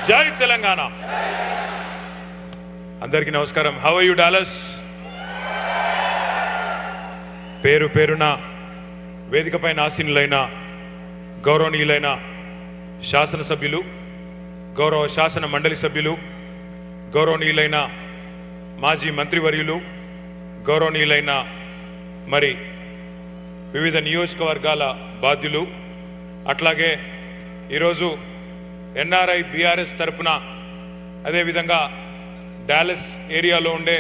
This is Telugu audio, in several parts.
జై తెలంగాణ. అందరికీ నమస్కారం. How are you Dallas? పేరు పేరున వేదికపైన ఆసీనులైన గౌరవనీయులైన శాసనసభ్యులు, గౌరవ శాసన మండలి సభ్యులు, గౌరవనీయులైన మాజీ మంత్రివర్యులు, గౌరవనీయులైన మరి వివిధ నియోజకవర్గాల బాధ్యులు, అట్లాగే ఈరోజు ఎన్ఆర్ఐ బీఆర్ఎస్ తరపున అదేవిధంగా డాలస్ ఏరియాలో ఉండే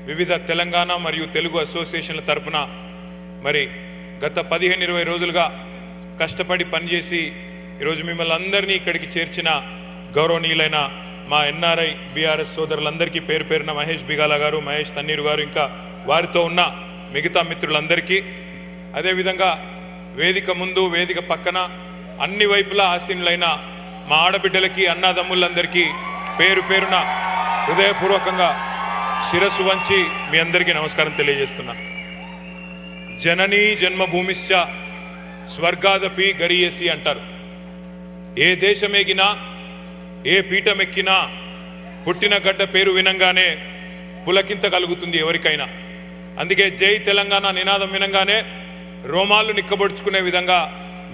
వివిధ తెలంగాణ మరియు తెలుగు అసోసియేషన్ల తరపున మరి గత 15-20 రోజులుగా కష్టపడి పనిచేసి ఈరోజు మిమ్మల్ని అందరినీ ఇక్కడికి చేర్చిన గౌరవనీయులైన మా ఎన్ఆర్ఐ బీఆర్ఎస్ సోదరులందరికీ పేరు పేరున మహేష్ బిగాల గారు, మహేష్ తన్నీరు గారు, ఇంకా వారితో ఉన్న మిగతా మిత్రులందరికీ, అదేవిధంగా వేదిక ముందు వేదిక పక్కన అన్ని వైపులా ఆసీనులైన మా ఆడబిడ్డలకి, అన్నాదమ్ములందరికీ పేరు పేరున హృదయపూర్వకంగా శిరస్సు వంచి మీ అందరికీ నమస్కారం తెలియజేస్తున్నా. జననీ జన్మభూమిశ్చ స్వర్గాదపి గరీయసి అంటారు. ఏ దేశమేగినా ఏ పీఠమెక్కినా పుట్టిన గడ్డ పేరు వినంగానే పులకింత కలుగుతుంది ఎవరికైనా. అందుకే జై తెలంగాణ నినాదం వినంగానే రోమాలు నిక్కబొడుచుకునే విధంగా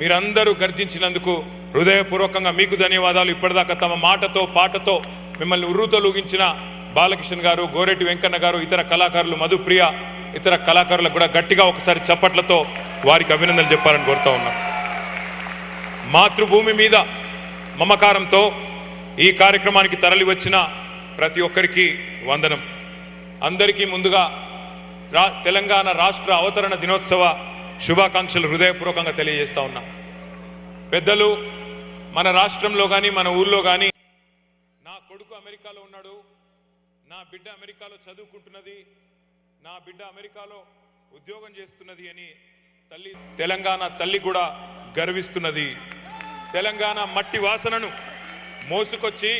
మీరందరూ గర్జించినందుకు హృదయపూర్వకంగా మీకు ధన్యవాదాలు. ఇప్పటిదాకా తమ మాటతో పాటతో మిమ్మల్ని ఉర్రూతలూగించిన బాలకిషన్ గారు, గోరెడ్డి వెంకన్న గారు, ఇతర కళాకారులు, మధుప్రియ, ఇతర కళాకారులకు కూడా గట్టిగా ఒకసారి చప్పట్లతో వారికి అభినందనలు చెప్పాలని కోరుతా ఉన్నాం. మాతృభూమి మీద మమకారంతో ఈ కార్యక్రమానికి తరలి వచ్చిన ప్రతి ఒక్కరికి వందనం. అందరికీ ముందుగా తెలంగాణ రాష్ట్ర అవతరణ దినోత్సవ శుభాకాంక్షలు హృదయపూర్వకంగా తెలియజేస్తా ఉన్నా. పెద్దలు, మన రాష్ట్రంలో కానీ మన ఊళ్ళో కానీ నా కొడుకు అమెరికాలో ఉన్నాడు, నా బిడ్డ అమెరికాలో చదువుకుంటున్నది, నా బిడ్డ అమెరికాలో ఉద్యోగం చేస్తున్నది అని తల్లి, తెలంగాణ తల్లి కూడా గర్విస్తున్నది. తెలంగాణ మట్టి వాసనను మోసుకొచ్చి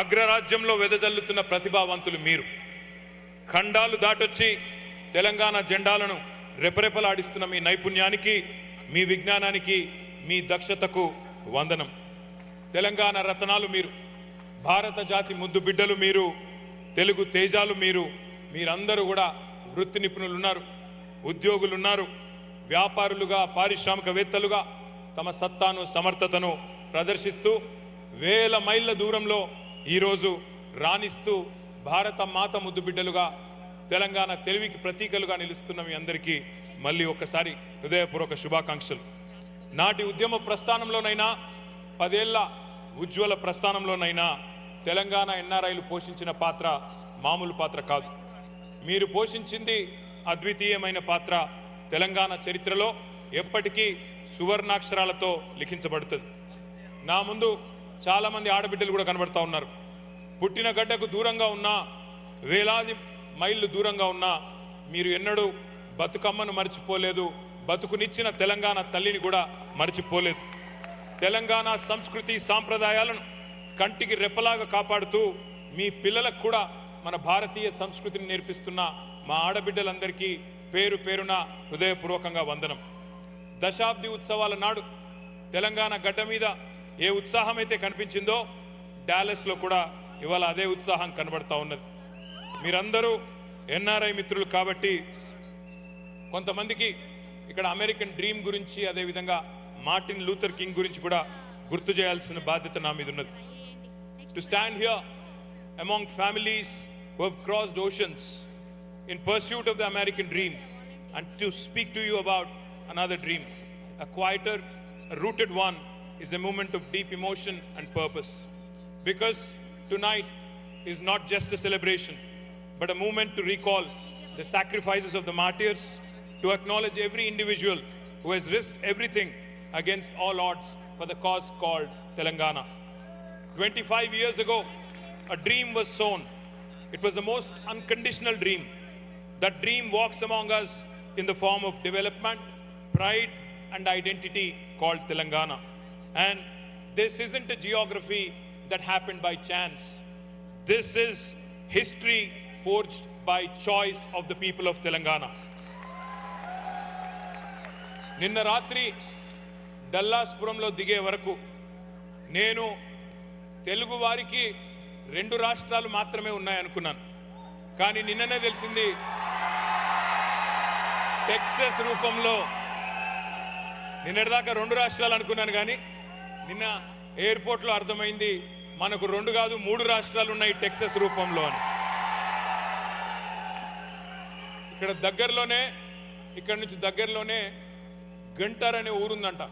అగ్రరాజ్యంలో వెదజల్లుతున్న ప్రతిభావంతులు మీరు. ఖండాలు దాటొచ్చి తెలంగాణ జెండాలను రెపరెపలాడిస్తున్న మీ నైపుణ్యానికి, మీ విజ్ఞానానికి, మీ దక్షతకు వందనం. తెలంగాణ రత్నాలు మీరు, భారత జాతి ముద్దు బిడ్డలు మీరు, తెలుగు తేజాలు మీరు. మీరందరూ కూడా వృత్తి నిపుణులు ఉన్నారు, ఉద్యోగులు ఉన్నారు, వ్యాపారులుగా, పారిశ్రామికవేత్తలుగా తమ సత్తాను, సమర్థతను ప్రదర్శిస్తూ వేల మైళ్ళ దూరంలో ఈరోజు రాణిస్తూ భారత మాత ముద్దు బిడ్డలుగా, తెలంగాణ తెలివికి ప్రతీకలుగా నిలుస్తున్న మీ అందరికీ మళ్ళీ ఒక్కసారి హృదయపూర్వక శుభాకాంక్షలు. నాటి ఉద్యమ ప్రస్థానంలోనైనా, 10 ఏళ్ల ఉజ్వల ప్రస్థానంలోనైనా తెలంగాణ ఎన్ఆర్ఐలు పోషించిన పాత్ర మామూలు పాత్ర కాదు. మీరు పోషించింది అద్వితీయమైన పాత్ర. తెలంగాణ చరిత్రలో ఎప్పటికీ సువర్ణాక్షరాలతో లిఖించబడుతుంది. నా ముందు చాలామంది ఆడబిడ్డలు కూడా కనబడతా ఉన్నారు. పుట్టిన గడ్డకు దూరంగా ఉన్నా, వేలాది మైళ్ళు దూరంగా ఉన్నా మీరు ఎన్నడూ బతుకమ్మను మర్చిపోలేదు, బతుకునిచ్చిన తెలంగాణ తల్లిని కూడా మర్చిపోలేదు. తెలంగాణ సంస్కృతి సాంప్రదాయాలను కంటికి రెప్పలాగా కాపాడుతూ మీ పిల్లలకు కూడా మన భారతీయ సంస్కృతిని నేర్పిస్తున్న మా ఆడబిడ్డలందరికీ పేరు పేరున హృదయపూర్వకంగా వందనం. దశాబ్ది ఉత్సవాల నాడు తెలంగాణ గడ్డ మీద ఏ ఉత్సాహం అయితే కనిపించిందో డాలస్లో కూడా ఇవాళ అదే ఉత్సాహం కనబడతా ఉన్నది. మీరందరూ ఎన్ఆర్ఐ మిత్రులు కాబట్టి కొంతమందికి ఇక్కడ అమెరికన్ డ్రీమ్ గురించి, అదేవిధంగా మార్టిన్ లూథర్ కింగ్ గురించి కూడా గుర్తు చేయాల్సిన బాధ్యత నా మీద ఉన్నది. To stand here among families who have crossed oceans in pursuit of the American dream and to speak to you about another dream, a quieter, a rooted one, is a moment of deep emotion and purpose. Because tonight is not just a celebration, but a moment to recall the sacrifices of the martyrs, to acknowledge every individual who has risked everything against all odds for the cause called Telangana. 25 years ago, a dream was sown. It was the most unconditional dream. That dream walks among us in the form of development, pride, and identity called Telangana. And this isn't a geography that happened by chance. This is history forged by choice of the people of Telangana. నిన్న రాత్రి డల్లాస్పురంలో దిగే వరకు నేను తెలుగు వారికి 2 రాష్ట్రాలు మాత్రమే ఉన్నాయనుకున్నాను. కానీ నిన్ననే తెలిసింది టెక్సస్ రూపంలో, నిన్నటిదాకా 2 రాష్ట్రాలు అనుకున్నాను కానీ నిన్న ఎయిర్పోర్ట్లో అర్థమైంది మనకు 2 కాదు 3 రాష్ట్రాలు ఉన్నాయి టెక్సస్ రూపంలో అని. ఇక్కడ నుంచి దగ్గరలోనే గంటర్ అనే ఊరుందంట.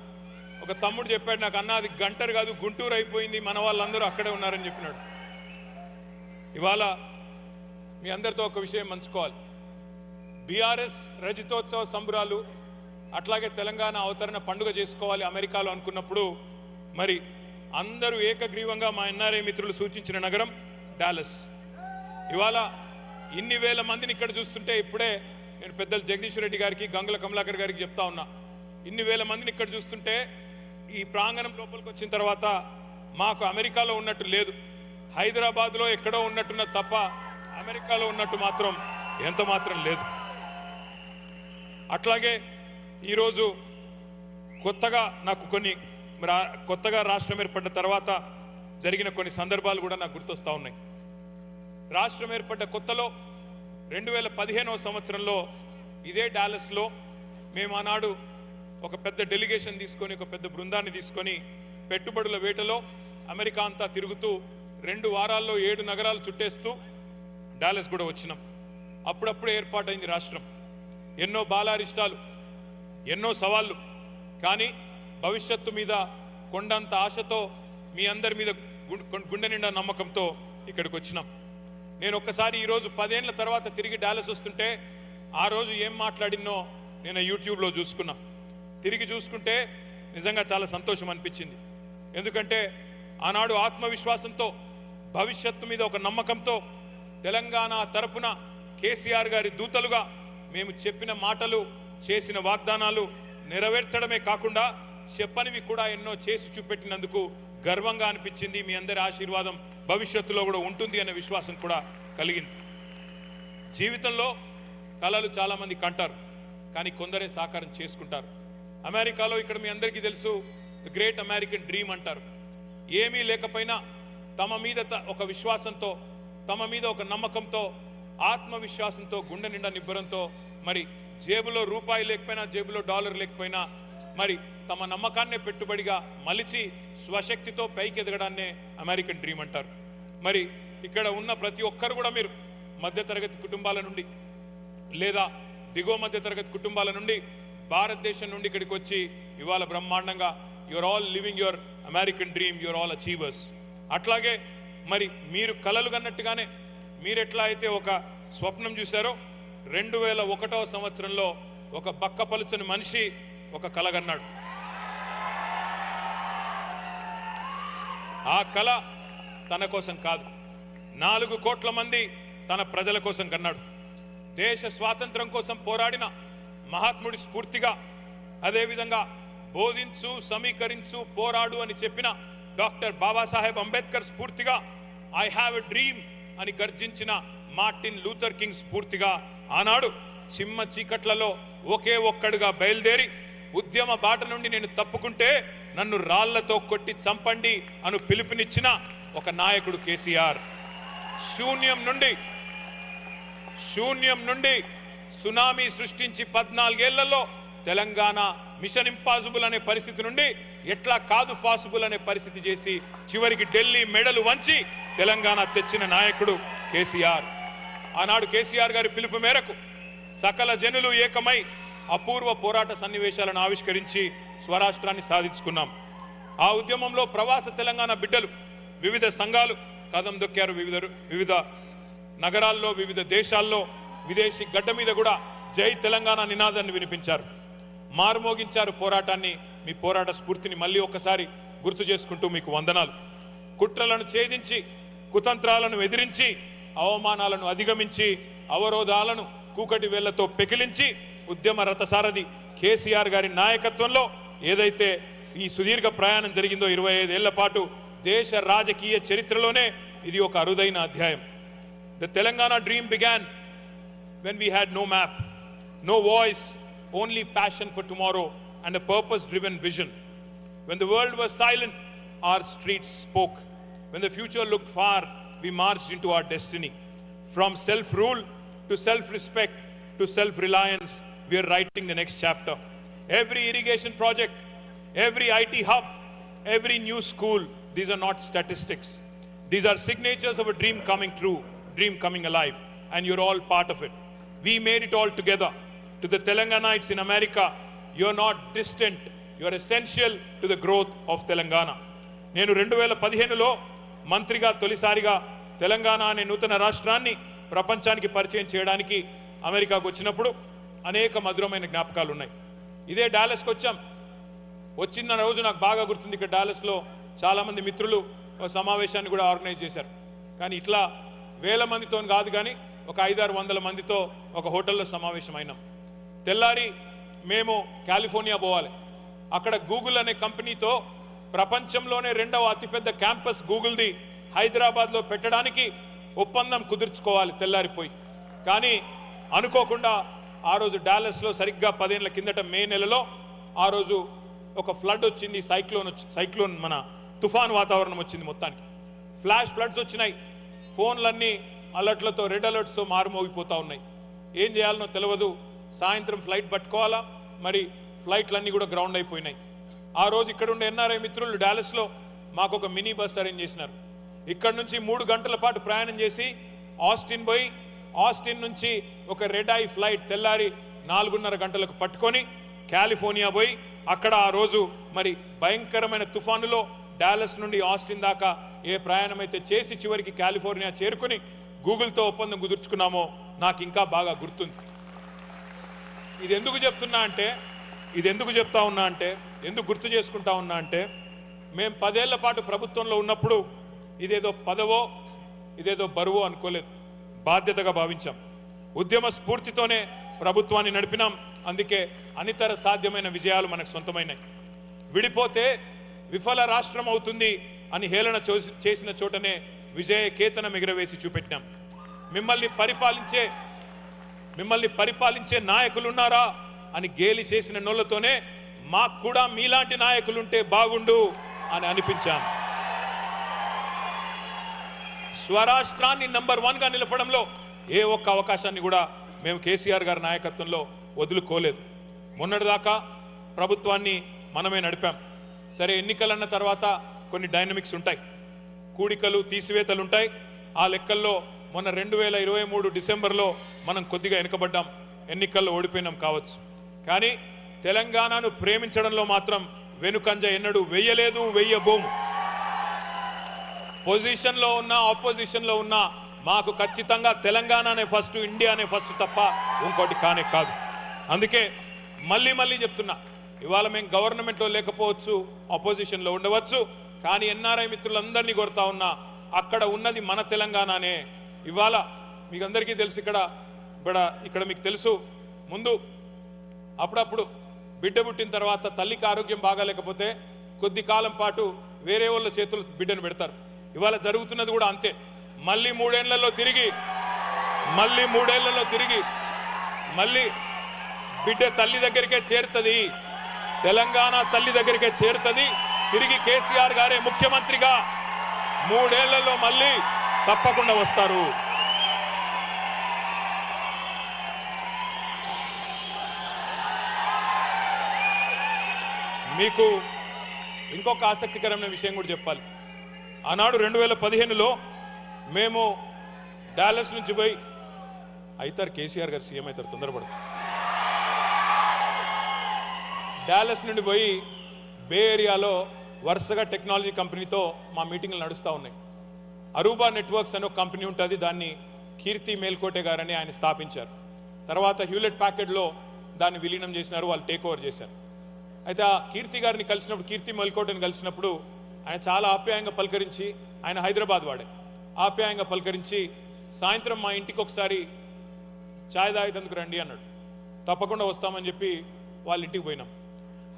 ఒక తమ్ముడు చెప్పాడు నాకు, అన్న అది గంటర్ కాదు గుంటూరు అయిపోయింది, మన వాళ్ళందరూ అక్కడే ఉన్నారని చెప్పినాడు. ఇవాళ మీ అందరితో ఒక విషయం పంచుకోవాలి. బీఆర్ఎస్ రజతోత్సవ సంబరాలు అట్లాగే తెలంగాణ అవతరణ పండుగ చేసుకోవాలి అమెరికాలో అనుకున్నప్పుడు మరి అందరూ ఏకగ్రీవంగా మా ఎన్ఆర్ఐ మిత్రులు సూచించిన నగరం డాలస్. ఇవాళ ఇన్ని వేల మందిని ఇక్కడ చూస్తుంటే ఇప్పుడే నేను పెద్దలు జగదీశ్వర్ రెడ్డి గారికి గంగుల కమలాకర్ గారికి చెప్తా ఉన్నా, ఇన్ని వేల మందిని ఇక్కడ చూస్తుంటే ఈ ప్రాంగణం లోపలికి వచ్చిన తర్వాత మాకు అమెరికాలో ఉన్నట్టు లేదు, హైదరాబాద్లో ఎక్కడో ఉన్నట్టున్న తప్ప అమెరికాలో ఉన్నట్టు మాత్రం ఎంత మాత్రం లేదు. అట్లాగే ఈరోజు కొత్తగా రాష్ట్రం ఏర్పడ్డ తర్వాత జరిగిన కొన్ని సందర్భాలు కూడా నాకు గుర్తొస్తా ఉన్నాయి. రాష్ట్రం ఏర్పడ్డ కొత్తలో 2015వ సంవత్సరంలో ఇదే డాలస్లో మేము ఆనాడు ఒక పెద్ద డెలిగేషన్ తీసుకొని, ఒక పెద్ద బృందాన్ని తీసుకొని పెట్టుబడుల వేటలో అమెరికా అంతా తిరుగుతూ 2 వారాల్లో 7 నగరాలు చుట్టేస్తూ డాలస్ కూడా వచ్చినాం. అప్పుడప్పుడే ఏర్పాటైంది రాష్ట్రం. ఎన్నో బాలారిష్టాలు, ఎన్నో సవాళ్ళు, కానీ భవిష్యత్తు మీద కొండంత ఆశతో మీ అందరి మీద గుండె నిండా నమ్మకంతో ఇక్కడికి వచ్చినాం. నేను ఒక్కసారి ఈరోజు 10 ఏళ్ల తర్వాత తిరిగి డాలస్ వస్తుంటే ఆ రోజు ఏం మాట్లాడినో నేను యూట్యూబ్లో చూసుకున్నా. తిరిగి చూసుకుంటే నిజంగా చాలా సంతోషం అనిపించింది. ఎందుకంటే ఆనాడు ఆత్మవిశ్వాసంతో, భవిష్యత్తు మీద ఒక నమ్మకంతో తెలంగాణ తరపున కేసీఆర్ గారి దూతలుగా మేము చెప్పిన మాటలు, చేసిన వాగ్దానాలు నెరవేర్చడమే కాకుండా చెప్పనివి కూడా ఎన్నో చేసి చూపెట్టినందుకు గర్వంగా అనిపించింది. మీ అందరి ఆశీర్వాదం భవిష్యత్తులో కూడా ఉంటుంది అనే విశ్వాసం కూడా కలిగింది. జీవితంలో కళలు చాలామంది కంటారు, కానీ కొందరే సాకారం చేసుకుంటారు. అమెరికాలో ఇక్కడ మీ అందరికీ తెలుసు ది గ్రేట్ అమెరికన్ డ్రీమ్ అంటారు. ఏమీ లేకపోయినా తమ మీద ఒక విశ్వాసంతో, తమ మీద ఒక నమ్మకంతో, ఆత్మవిశ్వాసంతో, గుండె నిండా నిబ్బరంతో, మరి జేబులో రూపాయి లేకపోయినా, జేబులో డాలర్ లేకపోయినా మరి తమ నమ్మకాన్నే పెట్టుబడిగా మలిచి స్వశక్తితో పైకి ఎదగడాన్నే అమెరికన్ డ్రీమ్ అంటారు. మరి ఇక్కడ ఉన్న ప్రతి ఒక్కరు కూడా మీరు మధ్యతరగతి కుటుంబాల నుండి లేదా దిగువ మధ్యతరగతి కుటుంబాల నుండి భారతదేశం నుండి ఇక్కడికి వచ్చి ఇవాళ బ్రహ్మాండంగా your all living your American dream, your all achievers. అట్లాగే మరి మీరు కలలు కన్నట్టుగానే మీరు ఎట్లా అయితే ఒక స్వప్నం చూశారో 2001వ సంవత్సరంలో ఒక బక్కపలుచని మనిషి ఒక కలగన్నాడు. ఆ కళ తన కోసం కాదు, 4 కోట్ల మంది తన ప్రజల కోసం కన్నాడు. దేశ స్వాతంత్రం కోసం పోరాడిన మహాత్ముడి స్ఫూర్తిగా, అదేవిధంగా బోధించు, సమీకరించు, పోరాడు అని చెప్పిన డాక్టర్ బాబాసాహెబ్ అంబేద్కర్ స్ఫూర్తిగా, ఐ హ్యావ్ ఎ డ్రీమ్ అని గర్జించిన మార్టిన్ లూథర్ కింగ్ స్ఫూర్తిగా ఆనాడు చిమ్మ చీకట్లలో ఒకే ఒక్కడుగా బయలుదేరి ఉద్యమ బాట నుండి నేను తప్పుకుంటే నన్ను రాళ్లతో కొట్టి చంపండి అను పిలుపునిచ్చిన ఒక నాయకుడు కేసీఆర్. శూన్యం నుండి సునామీ సృష్టించి 14 ఏళ్లలో తెలంగాణ మిషన్ ఇంపాసిబుల్ అనే పరిస్థితి నుండి ఎట్లా కాదు పాసిబుల్ అనే పరిస్థితి చేసి చివరికి ఢిల్లీ మెడలు వంచి తెలంగాణ తెచ్చిన నాయకుడు కేసీఆర్. ఆనాడు కేసీఆర్ గారి పిలుపు మేరకు సకల జనులు ఏకమై అపూర్వ పోరాట సన్నివేశాలను ఆవిష్కరించి స్వరాష్ట్రాన్ని సాధించుకున్నాం. ఆ ఉద్యమంలో ప్రవాస తెలంగాణ బిడ్డలు, వివిధ సంఘాలు కదం దొక్కారు. వివిధ నగరాల్లో, వివిధ దేశాల్లో, విదేశీ గడ్డ మీద కూడా జై తెలంగాణ నినాదాన్ని వినిపించారు, మారుమోగించారు పోరాటాన్ని. మీ పోరాట స్ఫూర్తిని మళ్ళీ ఒకసారి గుర్తు చేసుకుంటూ మీకు వందనాలు. కుట్రలను ఛేదించి, కుతంత్రాలను ఎదిరించి, అవమానాలను అధిగమించి, అవరోధాలను కూకటి వేళ్లతో పెకిలించి ఉద్యమ రథసారథి కేసీఆర్ గారి నాయకత్వంలో ఏదైతే ఈ సుదీర్ఘ ప్రయాణం జరిగిందో 25 ఏళ్ల పాటు దేశ రాజకీయ చరిత్రలోనే ఇది ఒక అరుదైన అధ్యాయం. The Telangana dream began when we had no map, no voice, only passion for tomorrow and a purpose driven vision. When the world was silent, our streets spoke. when the future looked far, we marched into our destiny. From self-rule to self-respect to self-reliance, we are writing the next chapter. Every irrigation project, every IT hub, every new school, these are not statistics. These are signatures of a dream coming true, dream coming alive, and you're all part of it. We made it all together. To the Telanganites in America, you're not distant, you're essential to the growth of Telangana. నేను 2015లో మంత్రిగా తొలిసారిగా తెలంగాణ అనే నూతన రాష్ట్రాన్ని ప్రపంచానికి పరిచయం చేయడానికి అమెరికాకు వచ్చినప్పుడు అనేక మధురమైన జ్ఞాపకాలు ఉన్నాయి. ఇదే డాలస్కి వచ్చాం. వచ్చిన రోజు నాకు బాగా గుర్తుంది. ఇక్కడ డాలస్లో చాలామంది మిత్రులు ఒక సమావేశాన్ని కూడా ఆర్గనైజ్ చేశారు. కానీ ఇట్లా వేల మందితో కాదు, కానీ ఒక 500-600 మందితో ఒక హోటల్లో సమావేశం అయినాం. తెల్లారి మేము కాలిఫోర్నియా పోవాలి. అక్కడ గూగుల్ అనే కంపెనీతో ప్రపంచంలోనే 2వ అతిపెద్ద క్యాంపస్ గూగుల్ది హైదరాబాద్లో పెట్టడానికి ఒప్పందం కుదుర్చుకోవాలి తెల్లారిపోయి. కానీ అనుకోకుండా ఆ రోజు డాలస్లో సరిగ్గా 10 ఏళ్ల కిందట మే నెలలో ఆ రోజు ఒక ఫ్లడ్ వచ్చింది. సైక్లోన్ మన తుఫాన్ వాతావరణం వచ్చింది. మొత్తానికి ఫ్లాష్ ఫ్లడ్స్ వచ్చినాయి. ఫోన్లన్నీ అలర్ట్లతో, రెడ్ అలర్ట్స్తో మారుమోగిపోతూ ఉన్నాయి. ఏం చేయాలనో తెలియదు. సాయంత్రం ఫ్లైట్ పట్టుకోవాలా, మరి ఫ్లైట్లన్నీ కూడా గ్రౌండ్ అయిపోయినాయి. ఆ రోజు ఇక్కడ ఉండే ఎన్ఆర్ఐ మిత్రులు డాలస్లో మాకు ఒక మినీ బస్ అరేంజ్ చేసినారు. ఇక్కడ నుంచి 3 గంటల పాటు ప్రయాణం చేసి ఆస్టిన్ పోయి, ఆస్టిన్ నుంచి ఒక రెడ్ ఐ ఫ్లైట్ తెల్లారి 4:30 గంటలకు పట్టుకొని కాలిఫోర్నియా పోయి అక్కడ ఆ రోజు మరి భయంకరమైన తుఫానులో డాలస్ నుండి ఆస్టిన్ దాకా ఏ ప్రయాణం అయితే చేసి చివరికి కాలిఫోర్నియా చేరుకుని గూగుల్తో ఒప్పందం కుదుర్చుకున్నామో నాకు ఇంకా బాగా గుర్తుంది. ఇది ఎందుకు చెప్తా ఉన్నా అంటే ఎందుకు గుర్తు చేసుకుంటా ఉన్నా అంటే మేము 10 ఏళ్ల పాటు ప్రభుత్వంలో ఉన్నప్పుడు ఇదేదో పదవో ఇదేదో బరువో అనుకోలేదు. బాధ్యతగా భావించాం. ఉద్యమ స్ఫూర్తితోనే ప్రభుత్వాన్ని నడిపినాం. అందుకే అనితర సాధ్యమైన విజయాలు మనకు సొంతమైనాయి. విడిపోతే విఫల రాష్ట్రం అవుతుంది అని హేళన చేసిన చోటనే విజయ కేతనం ఎగురవేసి చూపెట్టినాం. మిమ్మల్ని పరిపాలించే నాయకులున్నారా అని గేలి చేసిన నోళ్లతోనే మాకు కూడా మీలాంటి నాయకులుంటే బాగుండు అని అనిపించాం. స్వరాష్ట్రాన్ని నంబర్ 1గా నిలపడంలో ఏ ఒక్క అవకాశాన్ని కూడా మేము కేసీఆర్ గారి నాయకత్వంలో వదులుకోలేదు. మొన్నటిదాకా ప్రభుత్వాన్ని మనమే నడిపాం. సరే, ఎన్నికలన్న తర్వాత కొన్ని డైనమిక్స్ ఉంటాయి, కూడికలు తీసివేతలు ఉంటాయి. ఆ లెక్కల్లో మొన్న 2023 డిసెంబర్లో మనం కొద్దిగా వెనుకబడ్డాం, ఎన్నికల్లో ఓడిపోయినాం కావచ్చు. కానీ తెలంగాణను ప్రేమించడంలో మాత్రం వెనుకంజ ఎన్నడూ వెయ్యలేదు, వెయ్యబోము. పొజిషన్లో ఉన్నా ఆపోజిషన్లో ఉన్నా మాకు ఖచ్చితంగా తెలంగాణనే ఫస్ట్, ఇండియానే ఫస్ట్ తప్ప ఇంకోటి కానే కాదు. అందుకే మళ్ళీ చెప్తున్నా, ఇవాళ మేము గవర్నమెంట్లో లేకపోవచ్చు, ఆపోజిషన్లో ఉండవచ్చు, కానీ ఎన్ఆర్ఐ మిత్రులందరినీ కోరుతా ఉన్నా, అక్కడ ఉన్నది మన తెలంగాణనే. ఇవాళ మీకు అందరికీ తెలుసు, ఇక్కడ మీకు తెలుసు, ముందు అప్పుడప్పుడు బిడ్డ పుట్టిన తర్వాత తల్లికి ఆరోగ్యం బాగాలేకపోతే కొద్ది కాలం పాటు వేరే వాళ్ళ చేతులు బిడ్డను పెడతారు. ఇవాళ జరుగుతున్నది కూడా అంతే. మళ్ళీ 3 ఏళ్లలో తిరిగి మళ్ళీ బిడ్డ తల్లి దగ్గరికే చేరుతుంది, తెలంగాణ తల్లి దగ్గరికే చేరుతుంది. తిరిగి కేసీఆర్ గారే ముఖ్యమంత్రిగా 3 ఏళ్లలో మళ్ళీ తప్పకుండా వస్తారు. మీకు ఇంకొక ఆసక్తికరమైన విషయం కూడా చెప్పాలి. ఆనాడు 2015లో మేము డాలస్ నుంచి పోయి, అవుతారు కేసీఆర్ గారు సీఎం అవుతారు, తొందరపడదు. డాలస్ నుండి పోయి బే ఏరియాలో వరుసగా టెక్నాలజీ కంపెనీతో మా మీటింగ్లు నడుస్తూ ఉన్నాయి. అరూబా నెట్వర్క్స్ అనే ఒక కంపెనీ ఉంటుంది, దాన్ని కీర్తి మేల్కోటే గారని ఆయన స్థాపించారు. తర్వాత హ్యూలెట్ ప్యాకెట్లో దాన్ని విలీనం చేసినారు, వాళ్ళు టేక్ ఓవర్ చేశారు. అయితే ఆ కీర్తి గారిని కలిసినప్పుడు, కీర్తి మేల్కోటని కలిసినప్పుడు ఆయన చాలా ఆప్యాయంగా పలకరించి, ఆయన హైదరాబాద్ వాడే, ఆప్యాయంగా పలకరించి సాయంత్రం మా ఇంటికి ఒకసారి ఛాయ్ తాగేందుకు రండి అన్నాడు. తప్పకుండా వస్తామని చెప్పి వాళ్ళ ఇంటికి పోయినాం.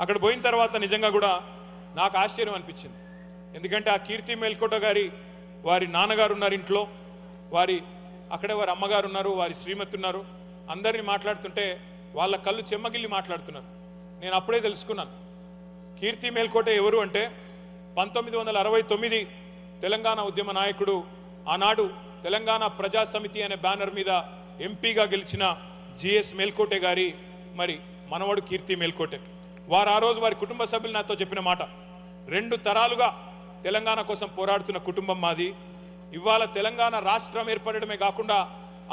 అక్కడ పోయిన తర్వాత నిజంగా కూడా నాకు ఆశ్చర్యం అనిపించింది. ఎందుకంటే ఆ కీర్తి మేల్కోట గారి వారి నాన్నగారు ఉన్నారు ఇంట్లో, అక్కడే వారి అమ్మగారు ఉన్నారు, వారి శ్రీమతి ఉన్నారు. అందరినీ మాట్లాడుతుంటే వాళ్ళ కళ్ళు చెమ్మగిల్లి మాట్లాడుతున్నారు. నేను అప్పుడే తెలుసుకున్నాను కీర్తి మేల్కోట ఎవరు అంటే 1969 తెలంగాణ ఉద్యమ నాయకుడు, ఆనాడు తెలంగాణ ప్రజా సమితి అనే బ్యానర్ మీద ఎంపీగా గెలిచిన జిఎస్ మేల్కోటే గారి మరి మనవడు కీర్తి మేల్కోటే. వారు ఆ రోజు వారి కుటుంబ సభ్యులు నాతో చెప్పిన మాట, 2 తరాలుగా తెలంగాణ కోసం పోరాడుతున్న కుటుంబం మాది. ఇవాళ తెలంగాణ రాష్ట్రం ఏర్పడమే కాకుండా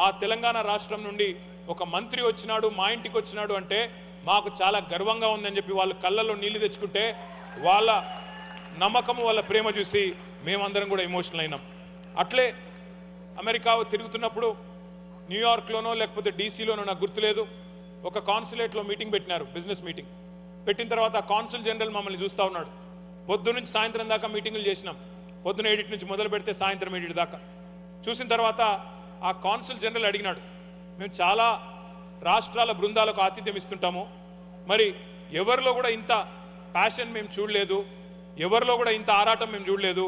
ఆ తెలంగాణ రాష్ట్రం నుండి ఒక మంత్రి వచ్చినాడు, మా ఇంటికి వచ్చినాడు అంటే మాకు చాలా గర్వంగా ఉందని చెప్పి వాళ్ళు కళ్ళల్లో నీళ్లు తెచ్చుకుంటే వాళ్ళ నమ్మకము, వాళ్ళ ప్రేమ చూసి మేమందరం కూడా ఎమోషనల్ అయినాం. అట్లే అమెరికా తిరుగుతున్నప్పుడు న్యూయార్క్లోనో లేకపోతే డీసీలోనో నాకు గుర్తులేదు, ఒక కాన్సులేట్లో మీటింగ్ పెట్టినారు, బిజినెస్ మీటింగ్ పెట్టిన తర్వాత కాన్సుల్ జనరల్ మమ్మల్ని చూస్తూ ఉన్నాడు. పొద్దు నుంచి సాయంత్రం దాకా మీటింగులు చేసినాం. పొద్దున 7 నుంచి మొదలు పెడితే సాయంత్రం 7 దాకా చూసిన తర్వాత ఆ కాన్సుల్ జనరల్ అడిగినాడు, మేము చాలా రాష్ట్రాల బృందాలకు ఆతిథ్యం ఇస్తుంటాము, మరి ఎవరిలో కూడా ఇంత ప్యాషన్ మేము చూడలేదు, ఎవరిలో కూడా ఇంత ఆరాటం మేము చూడలేదు,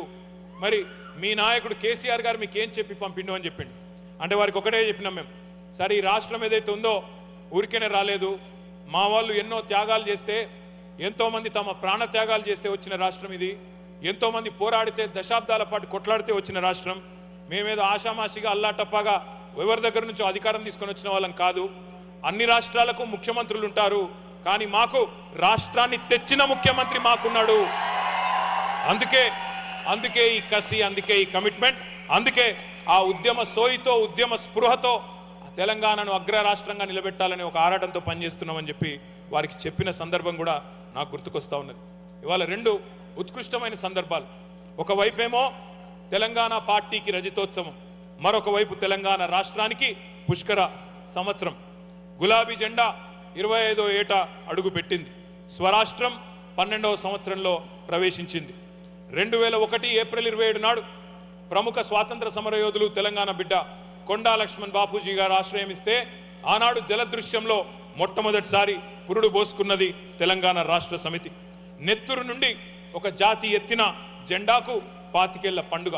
మరి మీ నాయకుడు కేసీఆర్ గారు మీకు ఏం చెప్పి పంపిండు అని చెప్పిండు. అంటే వారికి ఒకటే చెప్పినాం మేము, సరే ఈ రాష్ట్రం ఏదైతే ఉందో ఊరికేనే రాలేదు, మా వాళ్ళు ఎన్నో త్యాగాలు చేస్తే, ఎంతోమంది తమ ప్రాణ త్యాగాలు చేస్తే వచ్చిన రాష్ట్రం ఇది, ఎంతోమంది పోరాడితే దశాబ్దాల పాటు కొట్లాడితే వచ్చిన రాష్ట్రం. మేమేదో ఆషామాషిగా అల్లాటప్పాగా ఎవరి దగ్గర నుంచో అధికారం తీసుకొని వచ్చిన వాళ్ళం కాదు. అన్ని రాష్ట్రాలకు ముఖ్యమంత్రులు ఉంటారు, కానీ మాకు రాష్ట్రాన్ని తెచ్చిన ముఖ్యమంత్రి మాకున్నాడు. అందుకే ఈ కసి, అందుకే ఈ కమిట్మెంట్, అందుకే ఆ ఉద్యమ సోయితో, ఉద్యమ స్పృహతో తెలంగాణను అగ్ర రాష్ట్రంగా నిలబెట్టాలని ఒక ఆరాటంతో పనిచేస్తున్నామని చెప్పి వారికి చెప్పిన సందర్భం కూడా నాకు గుర్తుకొస్తా ఉన్నది. ఇవాళ 2 ఉత్కృష్టమైన సందర్భాలు. ఒకవైపేమో తెలంగాణ పార్టీకి రజతోత్సవం, మరొక వైపు తెలంగాణ రాష్ట్రానికి పుష్కర సంవత్సరం. గులాబీ జెండా 25వ ఏట అడుగు పెట్టింది. స్వరాష్ట్రం 12వ సంవత్సరంలో ప్రవేశించింది. 2001 ఏప్రిల్ 27 నాడు ప్రముఖ స్వాతంత్ర సమరయోధులు తెలంగాణ బిడ్డ కొండా లక్ష్మణ్ బాపూజీ గారు ఆశ్రయం ఇస్తే ఆనాడు జలదృశ్యంలో మొట్టమొదటిసారి పురుడు పోసుకున్నది తెలంగాణ రాష్ట్ర సమితి. నెత్తురు నుండి ఒక జాతి ఎత్తిన జెండాకు 25 ఏళ్ల పండుగ.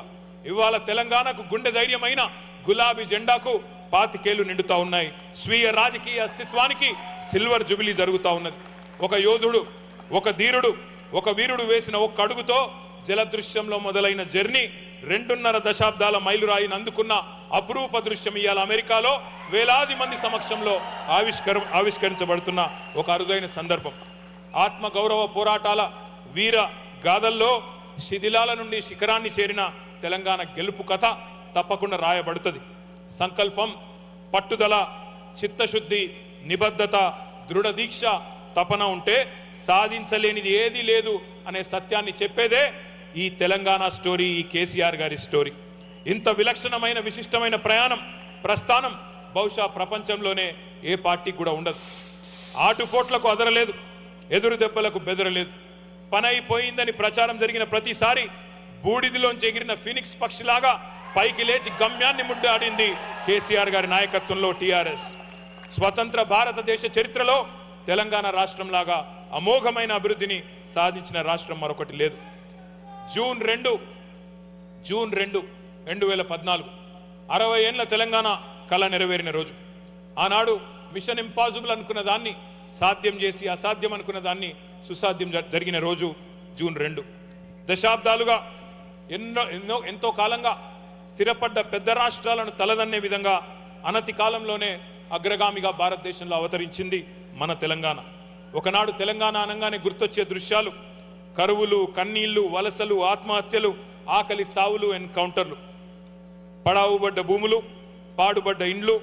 ఇవాళ తెలంగాణకు గుండె ధైర్యమైన గులాబీ జెండాకు 25 ఏళ్లు నిండుతా ఉన్నాయి. స్వీయ రాజకీయ అస్తిత్వానికి సిల్వర్ జూబిలీ జరుగుతూ ఉన్నది. ఒక యోధుడు, ఒక ధీరుడు, ఒక వీరుడు వేసిన ఒక్క అడుగుతో జలదృశ్యంలో మొదలైన జర్నీ 2.5 దశాబ్దాల మైలురాయిని అందుకున్న అపురూప దృశ్యం ఇవాళ అమెరికాలో వేలాది మంది సమక్షంలో ఆవిష్కరించబడుతున్న ఒక అరుదైన సందర్భం. ఆత్మ గౌరవ పోరాటాల వీర గాథల్లో శిథిలాల నుండి శిఖరాన్ని చేరిన తెలంగాణ గెలుపు కథ తప్పకుండా రాయబడుతుంది. సంకల్పం, పట్టుదల, చిత్తశుద్ధి, నిబద్ధత, దృఢ దీక్ష, తపన ఉంటే సాధించలేనిది ఏదీ లేదు అనే సత్యాన్ని చెప్పేదే ఈ తెలంగాణ స్టోరీ, ఈ కేసీఆర్ గారి స్టోరీ. ఇంత విలక్షణమైన విశిష్టమైన ప్రస్థానం బహుశా ప్రపంచంలోనే ఏ పార్టీకి కూడా ఉండదు. ఆటుపోట్లకు అదరలేదు, ఎదురు దెబ్బలకు బెదరలేదు. పనైపోయిందని ప్రచారం జరిగిన ప్రతిసారి బూడిదిలోంచి ఎగిరిన ఫినిక్స్ పక్షిలాగా పైకి లేచి గమ్యాన్ని ముద్దాడింది కేసీఆర్ గారి నాయకత్వంలో టీఆర్ఎస్. స్వతంత్ర భారతదేశ చరిత్రలో తెలంగాణ రాష్ట్రంలాగా అమోఘమైన అభివృద్ధిని సాధించిన రాష్ట్రం మరొకటి లేదు. జూన్ 2, 2014 60 ఏళ్ల తెలంగాణ కళ నెరవేరిన రోజు. ఆనాడు మిషన్ ఇంపాసిబుల్ అనుకున్న దాన్ని సాధ్యం చేసి, అసాధ్యం అనుకున్న దాన్ని సుసాధ్యం జరిగిన రోజు జూన్ 2. దశాబ్దాలుగా ఎంతో కాలంగా స్థిరపడ్డ పెద్ద రాష్ట్రాలను తలదన్నే విధంగా అనతి కాలంలోనే అగ్రగామిగా భారతదేశంలో అవతరించింది మన తెలంగాణ. ఒకనాడు తెలంగాణ అనగానే గుర్తొచ్చే దృశ్యాలు కరువులు, కన్నీళ్లు, వలసలు, ఆత్మహత్యలు, ఆకలి సావులు, ఎన్కౌంటర్లు. పడావుబడ్డ భూములు, పాడుబడ్డ ఇండ్లు,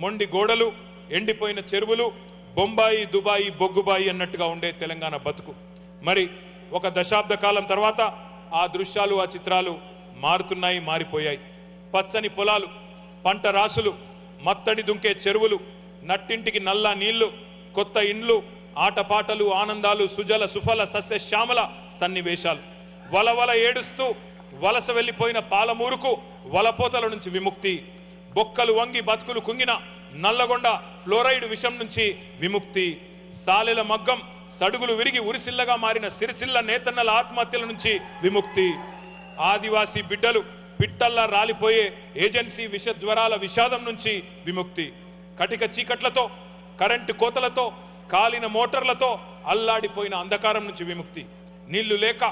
మొండి గోడలు, ఎండిపోయిన చెరువులు, బొంబాయి, దుబాయి, బొగ్గుబాయి అన్నట్టుగా ఉండే తెలంగాణ బతుకు. మరి ఒక దశాబ్ద కాలం తర్వాత ఆ దృశ్యాలు, ఆ చిత్రాలు మారుతున్నాయి, మారిపోయాయి. పచ్చని పొలాలు, పంట రాసులు, మత్తడి దుంకే చెరువులు, నట్టింటికి నల్ల నీళ్లు, కొత్త ఇండ్లు, ఆటపాటలు, ఆనందాలు, సుజల సుఫల సస్య శ్యామల సన్నివేశాలు. వలవల ఏడుస్తూ వలస వెళ్ళిపోయిన పాలమూరుకు వలపోతల నుంచి విముక్తి. బొక్కలు వంగి బతుకులు కుంగిన నల్లగొండ ఫ్లోరైడ్ విషం నుంచి విముక్తి. సాలెల మగ్గం సడుగులు విరిగి ఉరిసిల్లగా మారిన సిరిసిల్ల నేతన్నల ఆత్మహత్యల నుంచి విముక్తి. ఆదివాసీ బిడ్డలు పిట్టల్లా రాలిపోయే ఏజెన్సీ విష జ్వరాల విషాదం నుంచి విముక్తి. కటిక చీకట్లతో, కరెంటు కోతలతో, కాలిన మోటార్లతో అల్లాడిపోయిన అంధకారం నుంచి విముక్తి. నీళ్లు లేక